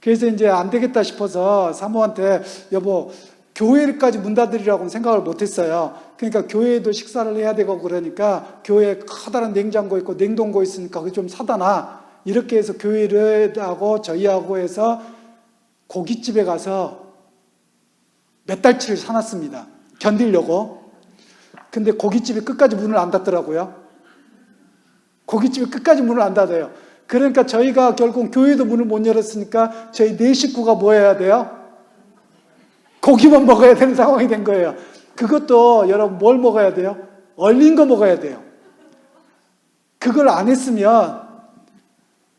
그래서 이제 안 되겠다 싶어서 사모한테 여보 교회까지 문 닫으리라고는 생각을 못했어요. 그러니까 교회에도 식사를 해야 되고 그러니까 교회에 커다란 냉장고 있고 냉동고 있으니까 그거 좀 사다 놔. 이렇게 해서 교회를 하고 저희하고 해서 고깃집에 가서 몇 달치를 사놨습니다. 견디려고. 근데 고깃집이 끝까지 문을 안 닫더라고요. 고깃집이 끝까지 문을 안 닫아요. 그러니까 저희가 결국 교회도 문을 못 열었으니까 저희 4식구가 뭐 해야 돼요? 고기만 먹어야 되는 상황이 된 거예요. 그것도 여러분 뭘 먹어야 돼요? 얼린 거 먹어야 돼요. 그걸 안 했으면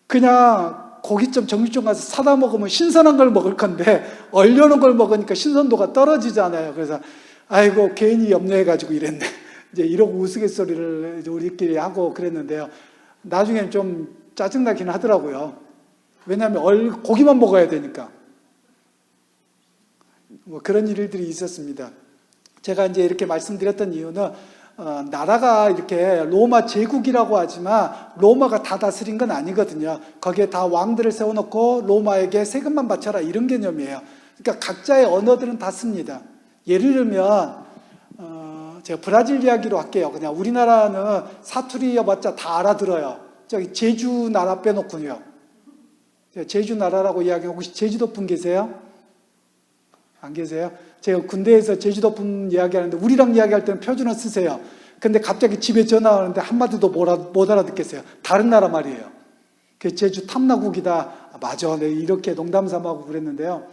그냥 고깃점 정육점 가서 사다 먹으면 신선한 걸 먹을 건데 얼려놓은 걸 먹으니까 신선도가 떨어지잖아요. 그래서 아이고 괜히 염려해가지고 이랬네. 이제 이러고 우스갯소리를 이제 우리끼리 하고 그랬는데요. 나중에는 좀 짜증나긴 하더라고요. 왜냐하면 고기만 먹어야 되니까. 뭐 그런 일들이 있었습니다. 제가 이제 이렇게 말씀드렸던 이유는 나라가 이렇게 로마 제국이라고 하지만 로마가 다 다스린 건 아니거든요. 거기에 다 왕들을 세워놓고 로마에게 세금만 바쳐라 이런 개념이에요. 그러니까 각자의 언어들은 다 씁니다. 예를 들면 제가 브라질 이야기로 할게요. 그냥 우리나라는 사투리여봤자 다 알아들어요. 저기 제주 나라 빼놓고요. 제주 나라라고 이야기하고 혹시 제주도 분 계세요? 안 계세요? 제가 군대에서 제주도 분 이야기하는데 우리랑 이야기할 때는 표준어 쓰세요. 근데 갑자기 집에 전화 오는데 한마디도 못 알아듣겠어요. 다른 나라 말이에요. 그 제주 탐나국이다. 맞아. 네, 이렇게 농담 삼아하고 그랬는데요.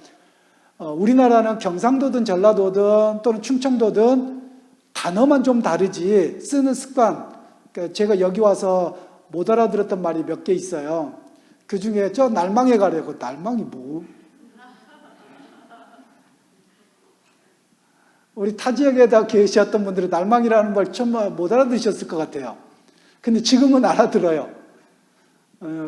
우리나라는 경상도든 전라도든 또는 충청도든 단어만 좀 다르지 쓰는 습관. 그러니까 제가 여기 와서 못 알아들었던 말이 몇 개 있어요. 그 중에 저 날망에 가려고. 날망이 뭐? 우리 타 지역에다 계셨던 분들은 날망이라는 말 처음 못 알아들으셨을 것 같아요. 근데 지금은 알아들어요.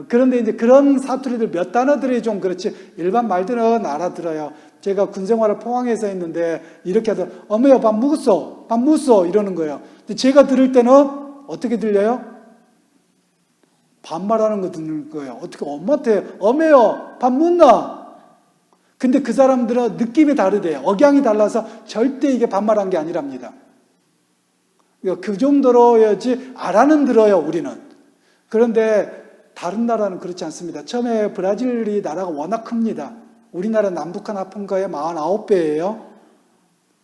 그런데 이제 그런 사투리들 몇 단어들이 좀 그렇지 일반 말들은 알아들어요. 제가 군생활을 포항에서 했는데 이렇게 하더 어머야 밥 먹었어? 밥 먹었어? 이러는 거예요. 근데 제가 들을 때는 어떻게 들려요? 반말하는 거 듣는 거예요. 어떻게 엄마한테 어머요 밥 먹나? 근데 그 사람들은 느낌이 다르대요. 억양이 달라서 절대 이게 반말한 게 아니랍니다. 그 정도로야지 알아는 들어요, 우리는. 그런데 다른 나라는 그렇지 않습니다. 처음에 브라질이 나라가 워낙 큽니다. 우리나라 남북한 합한 거의 49배예요.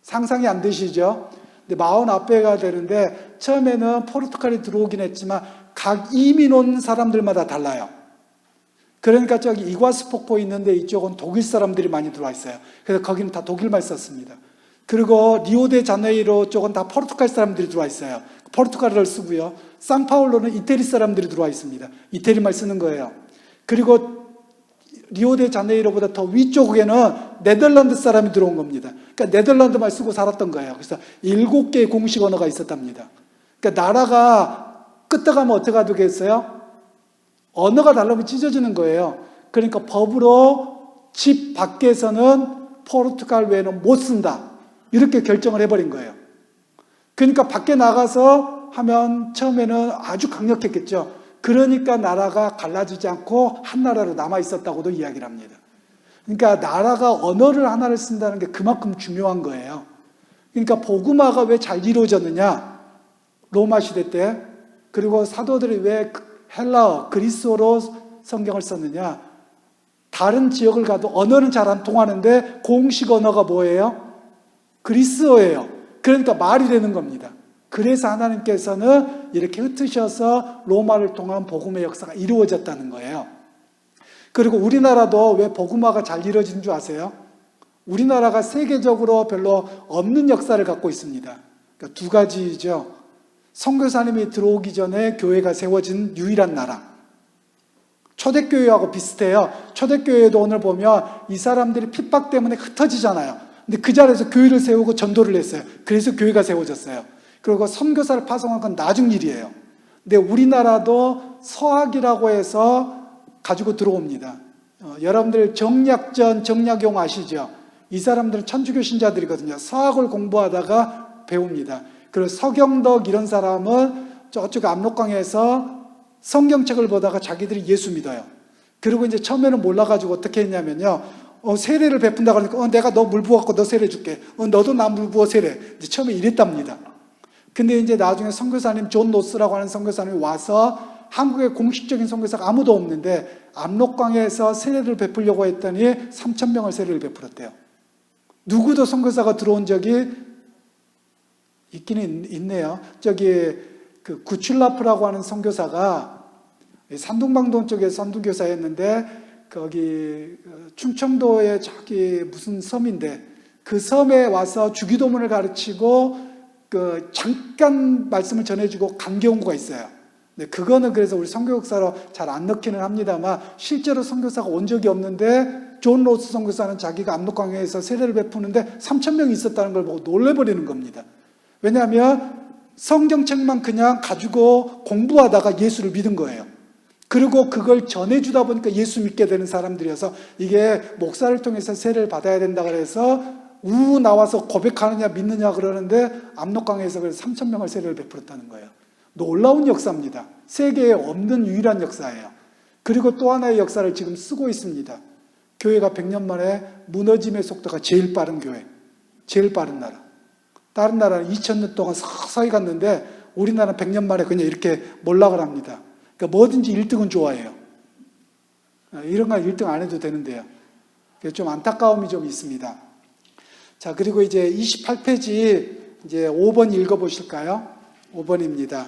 상상이 안 되시죠? 근데 49배가 되는데 처음에는 포르투갈이 들어오긴 했지만 각 이민 온 사람들마다 달라요. 그러니까 저기 이과수 폭포 있는데 이쪽은 독일 사람들이 많이 들어와 있어요. 그래서 거기는 다 독일말 썼습니다. 그리고 리오데자네이로 쪽은 다 포르투갈 사람들이 들어와 있어요. 포르투갈어를 쓰고요. 상파울로는 이태리 사람들이 들어와 있습니다. 이태리말 쓰는 거예요. 그리고 리오데자네이로보다 더 위쪽에는 네덜란드 사람이 들어온 겁니다. 그러니까 네덜란드말 쓰고 살았던 거예요. 그래서 7개의 공식 언어가 있었답니다. 그러니까 나라가 끄떡하면 어떻게 되겠어요? 언어가 다르면 찢어지는 거예요. 그러니까 법으로 집 밖에서는 포르투갈 외에는 못 쓴다. 이렇게 결정을 해버린 거예요. 그러니까 밖에 나가서 하면 처음에는 아주 강력했겠죠. 그러니까 나라가 갈라지지 않고 한 나라로 남아 있었다고도 이야기를 합니다. 그러니까 나라가 언어를 하나를 쓴다는 게 그만큼 중요한 거예요. 그러니까 복음화가 왜 잘 이루어졌느냐? 로마 시대 때. 그리고 사도들이 왜 헬라어, 그리스어로 성경을 썼느냐? 다른 지역을 가도 언어는 잘 안 통하는데 공식 언어가 뭐예요? 그리스어예요. 그러니까 말이 되는 겁니다. 그래서 하나님께서는 이렇게 흩으셔서 로마를 통한 복음의 역사가 이루어졌다는 거예요. 그리고 우리나라도 왜 복음화가 잘 이루어진 줄 아세요? 우리나라가 세계적으로 별로 없는 역사를 갖고 있습니다. 그러니까 두 가지죠. 선교사님이 들어오기 전에 교회가 세워진 유일한 나라. 초대교회하고 비슷해요. 초대교회도 오늘 보면 이 사람들이 핍박 때문에 흩어지잖아요. 근데 그 자리에서 교회를 세우고 전도를 했어요. 그래서 교회가 세워졌어요. 그리고 선교사를 파송한 건 나중 일이에요. 근데 우리나라도 서학이라고 해서 가지고 들어옵니다. 여러분들 정약전, 정약용 아시죠? 이 사람들은 천주교 신자들이거든요. 서학을 공부하다가 배웁니다. 그리고 서경덕 이런 사람은 저쪽 압록강에서 성경책을 보다가 자기들이 예수 믿어요. 그리고 이제 처음에는 몰라가지고 어떻게 했냐면요. 세례를 베푼다 그러니까 내가 너 물 부어갖고 너 세례 줄게. 너도 나 물 부어 세례. 이제 처음에 이랬답니다. 근데 이제 나중에 선교사님 존 노스라고 하는 선교사님이 와서 한국의 공식적인 선교사가 아무도 없는데 압록강에서 세례를 베풀려고 했더니 3,000명을 세례를 베풀었대요. 누구도 선교사가 들어온 적이 있기는 있네요. 저기 그 구출라프라고 하는 선교사가 산둥방동 쪽에 선두교사였는데 거기 충청도의 저기 무슨 섬인데 그 섬에 와서 주기도문을 가르치고 잠깐 말씀을 전해주고 간 경우가 있어요. 네, 그거는 그래서 우리 선교사로 잘 안 넣기는 합니다만 실제로 선교사가 온 적이 없는데 존 로스 선교사는 자기가 압록강에서 세례를 베푸는데 3,000명이 있었다는 걸 보고 놀래버리는 겁니다. 왜냐하면 성경책만 그냥 가지고 공부하다가 예수를 믿은 거예요. 그리고 그걸 전해주다 보니까 예수 믿게 되는 사람들이어서 이게 목사를 통해서 세례를 받아야 된다 그래서 나와서 고백하느냐 믿느냐 그러는데 압록강에서 그래서 3,000명을 세례를 베풀었다는 거예요. 놀라운 역사입니다. 세계에 없는 유일한 역사예요. 그리고 또 하나의 역사를 지금 쓰고 있습니다. 교회가 100년 만에 무너짐의 속도가 제일 빠른 교회, 제일 빠른 나라. 다른 나라는 2000년 동안 서서히 갔는데 우리나라는 100년 만에 그냥 이렇게 몰락을 합니다. 그러니까 뭐든지 1등은 좋아해요. 이런 건 1등 안 해도 되는데요. 좀 안타까움이 좀 있습니다. 자, 그리고 이제 28페이지 이제 5번 읽어보실까요? 5번입니다.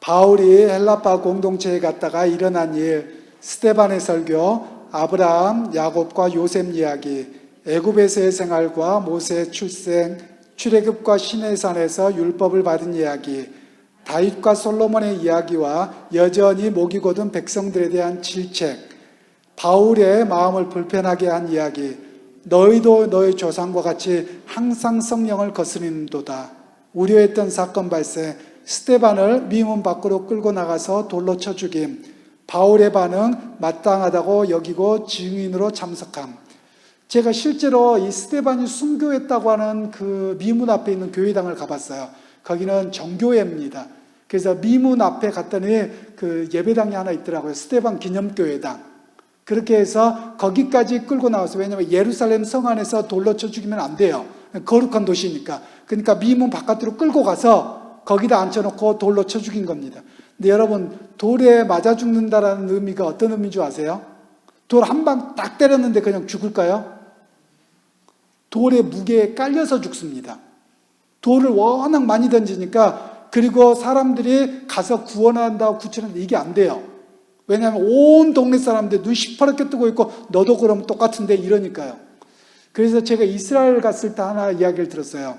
바울이 헬라파 공동체에 갔다가 일어난 일, 스데반의 설교, 아브라함, 야곱과 요셉 이야기, 애굽에서의 생활과 모세의 출생, 출애굽과 시내산에서 율법을 받은 이야기, 다윗과 솔로몬의 이야기와 여전히 목이 곧은 백성들에 대한 질책, 바울의 마음을 불편하게 한 이야기, 너희도 너희 조상과 같이 항상 성령을 거스리는도다. 우려했던 사건 발생, 스데반을 미문 밖으로 끌고 나가서 돌로 쳐 죽임, 바울의 반응 마땅하다고 여기고 증인으로 참석함. 제가 실제로 이 스데반이 순교했다고 하는 그 미문 앞에 있는 교회당을 가봤어요. 거기는 정교회입니다. 그래서 미문 앞에 갔더니 그 예배당이 하나 있더라고요. 스데반 기념교회당. 그렇게 해서 거기까지 끌고 나와서, 왜냐하면 예루살렘 성 안에서 돌로 쳐 죽이면 안 돼요. 거룩한 도시니까. 그러니까 미문 바깥으로 끌고 가서 거기다 앉혀놓고 돌로 쳐 죽인 겁니다. 근데 여러분, 돌에 맞아 죽는다라는 의미가 어떤 의미인 줄 아세요? 돌 한 방 딱 때렸는데 그냥 죽을까요? 돌의 무게에 깔려서 죽습니다. 돌을 워낙 많이 던지니까, 그리고 사람들이 가서 구원한다고 구출하는데 이게 안 돼요. 왜냐하면 온 동네 사람들 눈 시퍼렇게 뜨고 있고 너도 그러면 똑같은데 이러니까요. 그래서 제가 이스라엘 갔을 때 하나 이야기를 들었어요.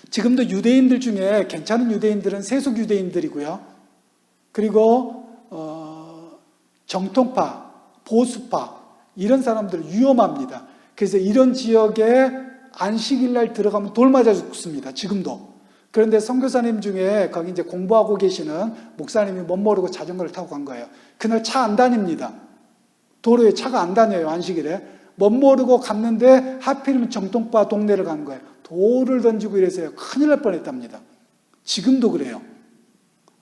지금도 유대인들 중에 괜찮은 유대인들은 세속 유대인들이고요. 그리고 정통파, 보수파 이런 사람들은 위험합니다. 그래서 이런 지역에 안식일날 들어가면 돌 맞아 죽습니다. 지금도. 그런데 선교사님 중에 거기 이제 공부하고 계시는 목사님이 못 모르고 자전거를 타고 간 거예요. 그날 차 안 다닙니다. 도로에 차가 안 다녀요, 안식일에. 못 모르고 갔는데 하필이면 정통파 동네를 간 거예요. 돌을 던지고 이래서요. 큰일 날 뻔했답니다. 지금도 그래요.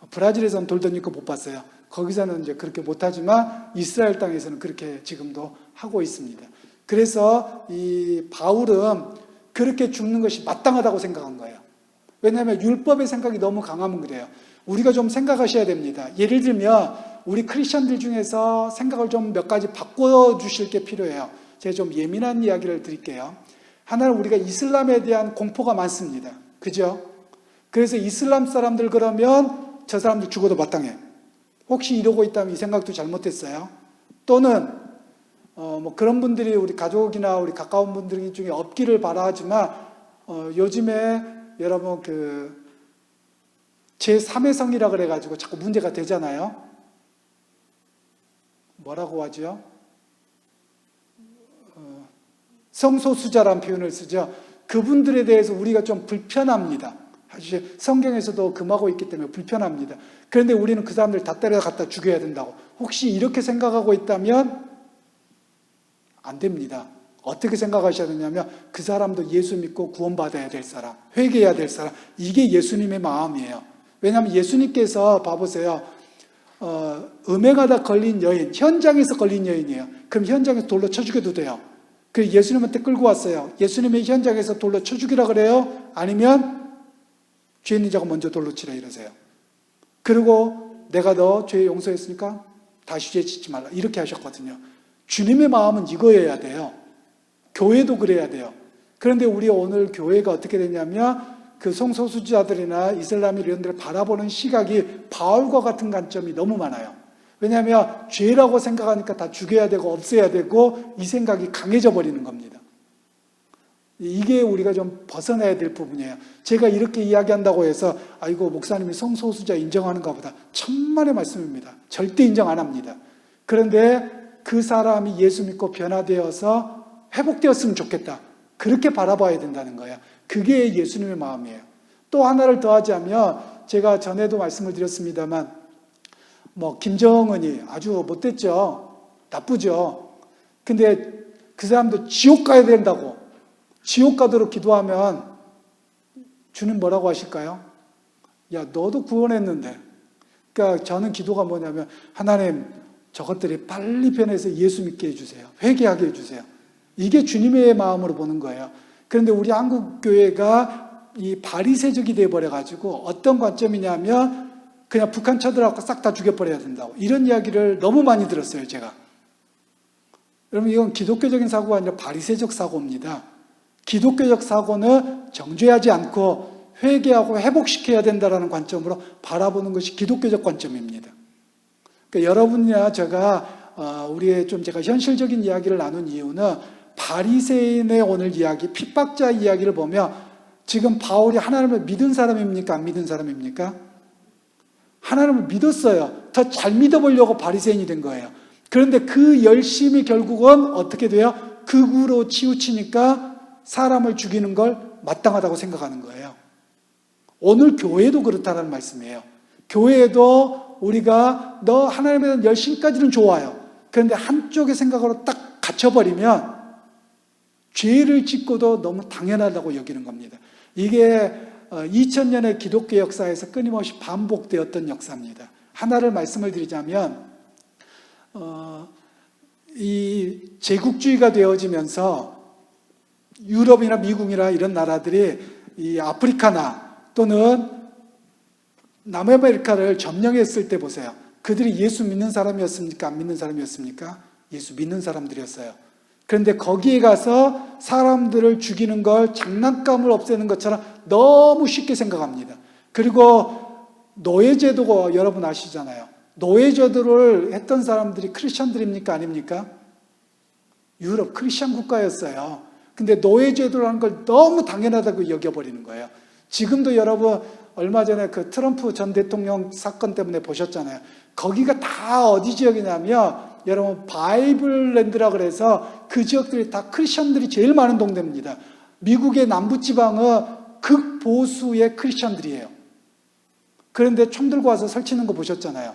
브라질에서는 돌 던지고 못 봤어요. 거기서는 이제 그렇게 못하지만 이스라엘 땅에서는 그렇게 지금도 하고 있습니다. 그래서 이 바울은 그렇게 죽는 것이 마땅하다고 생각한 거예요. 왜냐하면 율법의 생각이 너무 강하면 그래요. 우리가 좀 생각하셔야 됩니다. 예를 들면 우리 크리스천들 중에서 생각을 좀 몇 가지 바꿔주실 게 필요해요. 제가 좀 예민한 이야기를 드릴게요. 하나는 우리가 이슬람에 대한 공포가 많습니다. 그죠? 그래서 이슬람 사람들 그러면 저 사람들 죽어도 마땅해. 혹시 이러고 있다면 이 생각도 잘못했어요. 또는 뭐 그런 분들이 우리 가족이나 우리 가까운 분들 중에 없기를 바라지만 요즘에 여러분 그 제3의 성이라 그래가지고 자꾸 문제가 되잖아요. 뭐라고 하죠? 성소수자라는 표현을 쓰죠. 그분들에 대해서 우리가 좀 불편합니다. 사실 성경에서도 금하고 있기 때문에 불편합니다. 그런데 우리는 그 사람들 다 때려갖다 죽여야 된다고. 혹시 이렇게 생각하고 있다면 안 됩니다. 어떻게 생각하셔야 되냐면 그 사람도 예수 믿고 구원받아야 될 사람, 회개해야 될 사람, 이게 예수님의 마음이에요. 왜냐하면 예수님께서 봐보세요. 음행하다 걸린 여인, 현장에서 걸린 여인이에요. 그럼 현장에서 돌로 쳐 죽여도 돼요. 그래서 예수님한테 끌고 왔어요. 예수님의 현장에서 돌로 쳐 죽이라 그래요? 아니면 죄 있는 자가 먼저 돌로 치라 이러세요. 그리고 내가 너 죄 용서했으니까 다시 죄 짓지 말라 이렇게 하셨거든요. 주님의 마음은 이거여야 돼요. 교회도 그래야 돼요. 그런데 우리 오늘 교회가 어떻게 되냐면 그 성소수자들이나 이슬람 이런 데를 바라보는 시각이 바울과 같은 관점이 너무 많아요. 왜냐하면 죄라고 생각하니까 다 죽여야 되고 없애야 되고 이 생각이 강해져 버리는 겁니다. 이게 우리가 좀 벗어나야 될 부분이에요. 제가 이렇게 이야기한다고 해서 아이고 목사님이 성소수자 인정하는가 보다. 천만의 말씀입니다. 절대 인정 안 합니다. 그런데 그 사람이 예수 믿고 변화되어서 회복되었으면 좋겠다. 그렇게 바라봐야 된다는 거예요. 그게 예수님의 마음이에요. 또 하나를 더하자면 제가 전에도 말씀을 드렸습니다만 김정은이 아주 못됐죠. 나쁘죠. 근데 그 사람도 지옥 가야 된다고 지옥 가도록 기도하면 주님 뭐라고 하실까요? 야, 너도 구원했는데. 그러니까 저는 기도가 뭐냐면 하나님 저것들이 빨리 변해서 예수 믿게 해주세요. 회개하게 해주세요. 이게 주님의 마음으로 보는 거예요. 그런데 우리 한국교회가 이 바리새적이 돼버려가지고 어떤 관점이냐면 그냥 북한 쳐들어가고 싹 다 죽여버려야 된다고. 이런 이야기를 너무 많이 들었어요, 제가. 여러분, 이건 기독교적인 사고가 아니라 바리새적 사고입니다. 기독교적 사고는 정죄하지 않고 회개하고 회복시켜야 된다는 관점으로 바라보는 것이 기독교적 관점입니다. 그러니까 여러분이나 제가 우리의 좀 제가 현실적인 이야기를 나눈 이유는 바리새인의 오늘 이야기, 핍박자 이야기를 보면 지금 바울이 하나님을 믿은 사람입니까? 안 믿은 사람입니까? 하나님을 믿었어요. 더 잘 믿어보려고 바리새인이 된 거예요. 그런데 그 열심이 결국은 어떻게 돼요? 극으로 치우치니까 사람을 죽이는 걸 마땅하다고 생각하는 거예요. 오늘 교회도 그렇다는 말씀이에요. 교회도 우리가 너 하나님에 대한 열심까지는 좋아요. 그런데 한쪽의 생각으로 딱 갇혀버리면 죄를 짓고도 너무 당연하다고 여기는 겁니다. 이게 2000년의 기독교 역사에서 끊임없이 반복되었던 역사입니다. 하나를 말씀을 드리자면 이 제국주의가 되어지면서 유럽이나 미국이나 이런 나라들이 이 아프리카나 또는 남아메리카를 점령했을 때 보세요. 그들이 예수 믿는 사람이었습니까? 안 믿는 사람이었습니까? 예수 믿는 사람들이었어요. 그런데 거기에 가서 사람들을 죽이는 걸 장난감을 없애는 것처럼 너무 쉽게 생각합니다. 그리고 노예제도가 여러분 아시잖아요. 노예제도를 했던 사람들이 크리스천들입니까? 아닙니까? 유럽 크리스천 국가였어요. 근데 노예제도라는 걸 너무 당연하다고 여겨버리는 거예요. 지금도 여러분 얼마 전에 그 트럼프 전 대통령 사건 때문에 보셨잖아요. 거기가 다 어디 지역이냐면 여러분 바이블랜드라 그래서 그 지역들이 다 크리스천들이 제일 많은 동네입니다. 미국의 남부지방은 극보수의 크리스천들이에요. 그런데 총 들고 와서 설치는 거 보셨잖아요.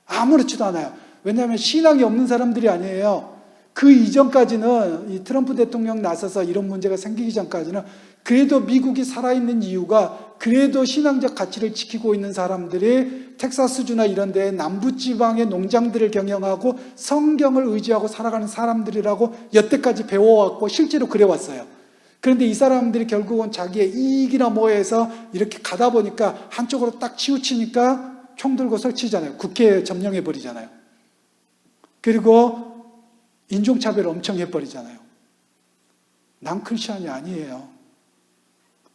아무렇지도 않아요. 왜냐하면 신앙이 없는 사람들이 아니에요. 그 이전까지는 이 트럼프 대통령 나서서 이런 문제가 생기기 전까지는 그래도 미국이 살아있는 이유가 그래도 신앙적 가치를 지키고 있는 사람들이 텍사스주나 이런 데 남부지방의 농장들을 경영하고 성경을 의지하고 살아가는 사람들이라고 여태까지 배워왔고 실제로 그래왔어요. 그런데 이 사람들이 결국은 자기의 이익이나 뭐해서 이렇게 가다 보니까 한쪽으로 딱 치우치니까 총 들고 설치잖아요. 국회에 점령해버리잖아요. 그리고 인종차별을 엄청 해버리잖아요. 난 크리스천이 아니에요.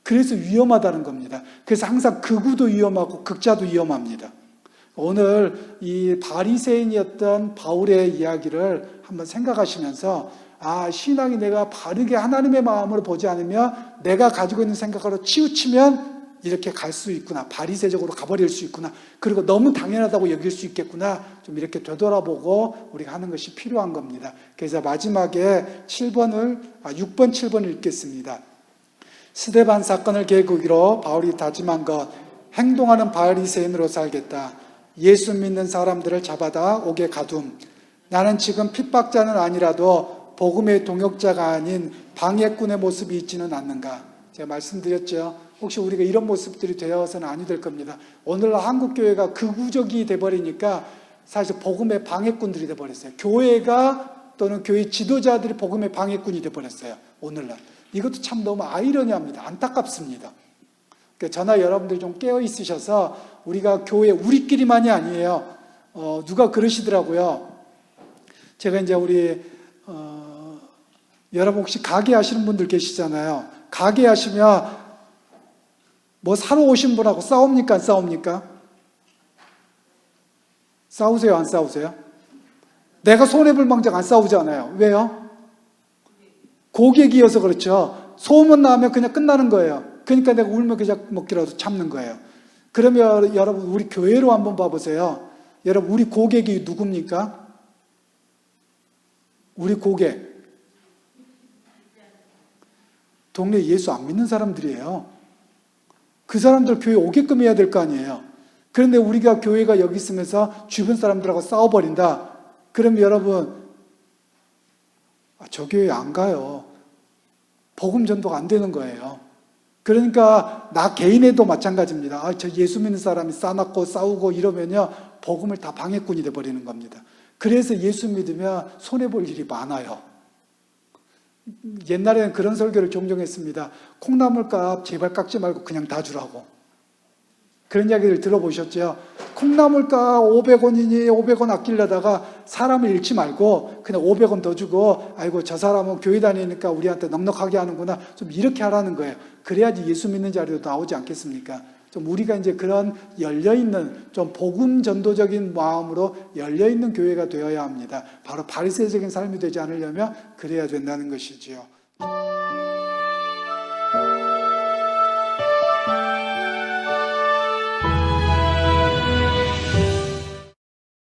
그래서 위험하다는 겁니다. 그래서 항상 극우도 위험하고 극자도 위험합니다. 오늘 이 바리새인이었던 바울의 이야기를 한번 생각하시면서 신앙이 내가 바르게 하나님의 마음으로 보지 않으면 내가 가지고 있는 생각으로 치우치면 이렇게 갈 수 있구나. 바리새적으로 가버릴 수 있구나. 그리고 너무 당연하다고 여길 수 있겠구나. 좀 이렇게 되돌아보고 우리가 하는 것이 필요한 겁니다. 그래서 마지막에 6번, 7번을 읽겠습니다. 스데반 사건을 계기로 바울이 다짐한 것, 행동하는 바리새인으로 살겠다. 예수 믿는 사람들을 잡아다 옥에 가둠. 나는 지금 핍박자는 아니라도 복음의 동역자가 아닌 방해꾼의 모습이 있지는 않는가. 제가 말씀드렸죠. 혹시 우리가 이런 모습들이 되어서는 아니 될 겁니다. 오늘날 한국교회가 극우적이 돼버리니까 사실 복음의 방해꾼들이 돼버렸어요. 교회가 또는 교회 지도자들이 복음의 방해꾼이 돼버렸어요. 오늘날. 이것도 참 너무 아이러니합니다. 안타깝습니다. 그러니까 저나 여러분들이 좀 깨어 있으셔서 우리가 교회 우리끼리만이 아니에요. 누가 그러시더라고요. 제가 이제 우리 여러분 혹시 가게 하시는 분들 계시잖아요. 가게 하시면 뭐 사러 오신 분하고 싸웁니까? 안 싸웁니까? 싸우세요? 안 싸우세요? 내가 손해볼 망정 안 싸우잖아요. 왜요? 고객이어서 그렇죠. 소문 나면 그냥 끝나는 거예요. 그러니까 내가 울며 그냥 먹기라도 참는 거예요. 그러면 여러분 우리 교회로 한번 봐보세요. 여러분 우리 고객이 누굽니까? 우리 고객. 동네 예수 안 믿는 사람들이에요. 그 사람들 교회 오게끔 해야 될 거 아니에요. 그런데 우리가 교회가 여기 있으면서 주변 사람들하고 싸워버린다. 그럼 여러분 저 교회 안 가요. 복음 전도가 안 되는 거예요. 그러니까 나 개인에도 마찬가지입니다. 저 예수 믿는 사람이 싸놨고 싸우고 이러면요 복음을 다 방해꾼이 돼버리는 겁니다. 그래서 예수 믿으면 손해볼 일이 많아요. 옛날에는 그런 설교를 종종 했습니다. 콩나물값 제발 깎지 말고 그냥 다 주라고. 그런 이야기를 들어보셨죠? 콩나물값 500원이니 500원 아끼려다가 사람을 잃지 말고 그냥 500원 더 주고 아이고 저 사람은 교회 다니니까 우리한테 넉넉하게 하는구나. 좀 이렇게 하라는 거예요. 그래야지 예수 믿는 자리도 나오지 않겠습니까? 좀 우리가 이제 그런 열려있는 좀 복음 전도적인 마음으로 열려있는 교회가 되어야 합니다. 바로 바리새적인 삶이 되지 않으려면 그래야 된다는 것이지요.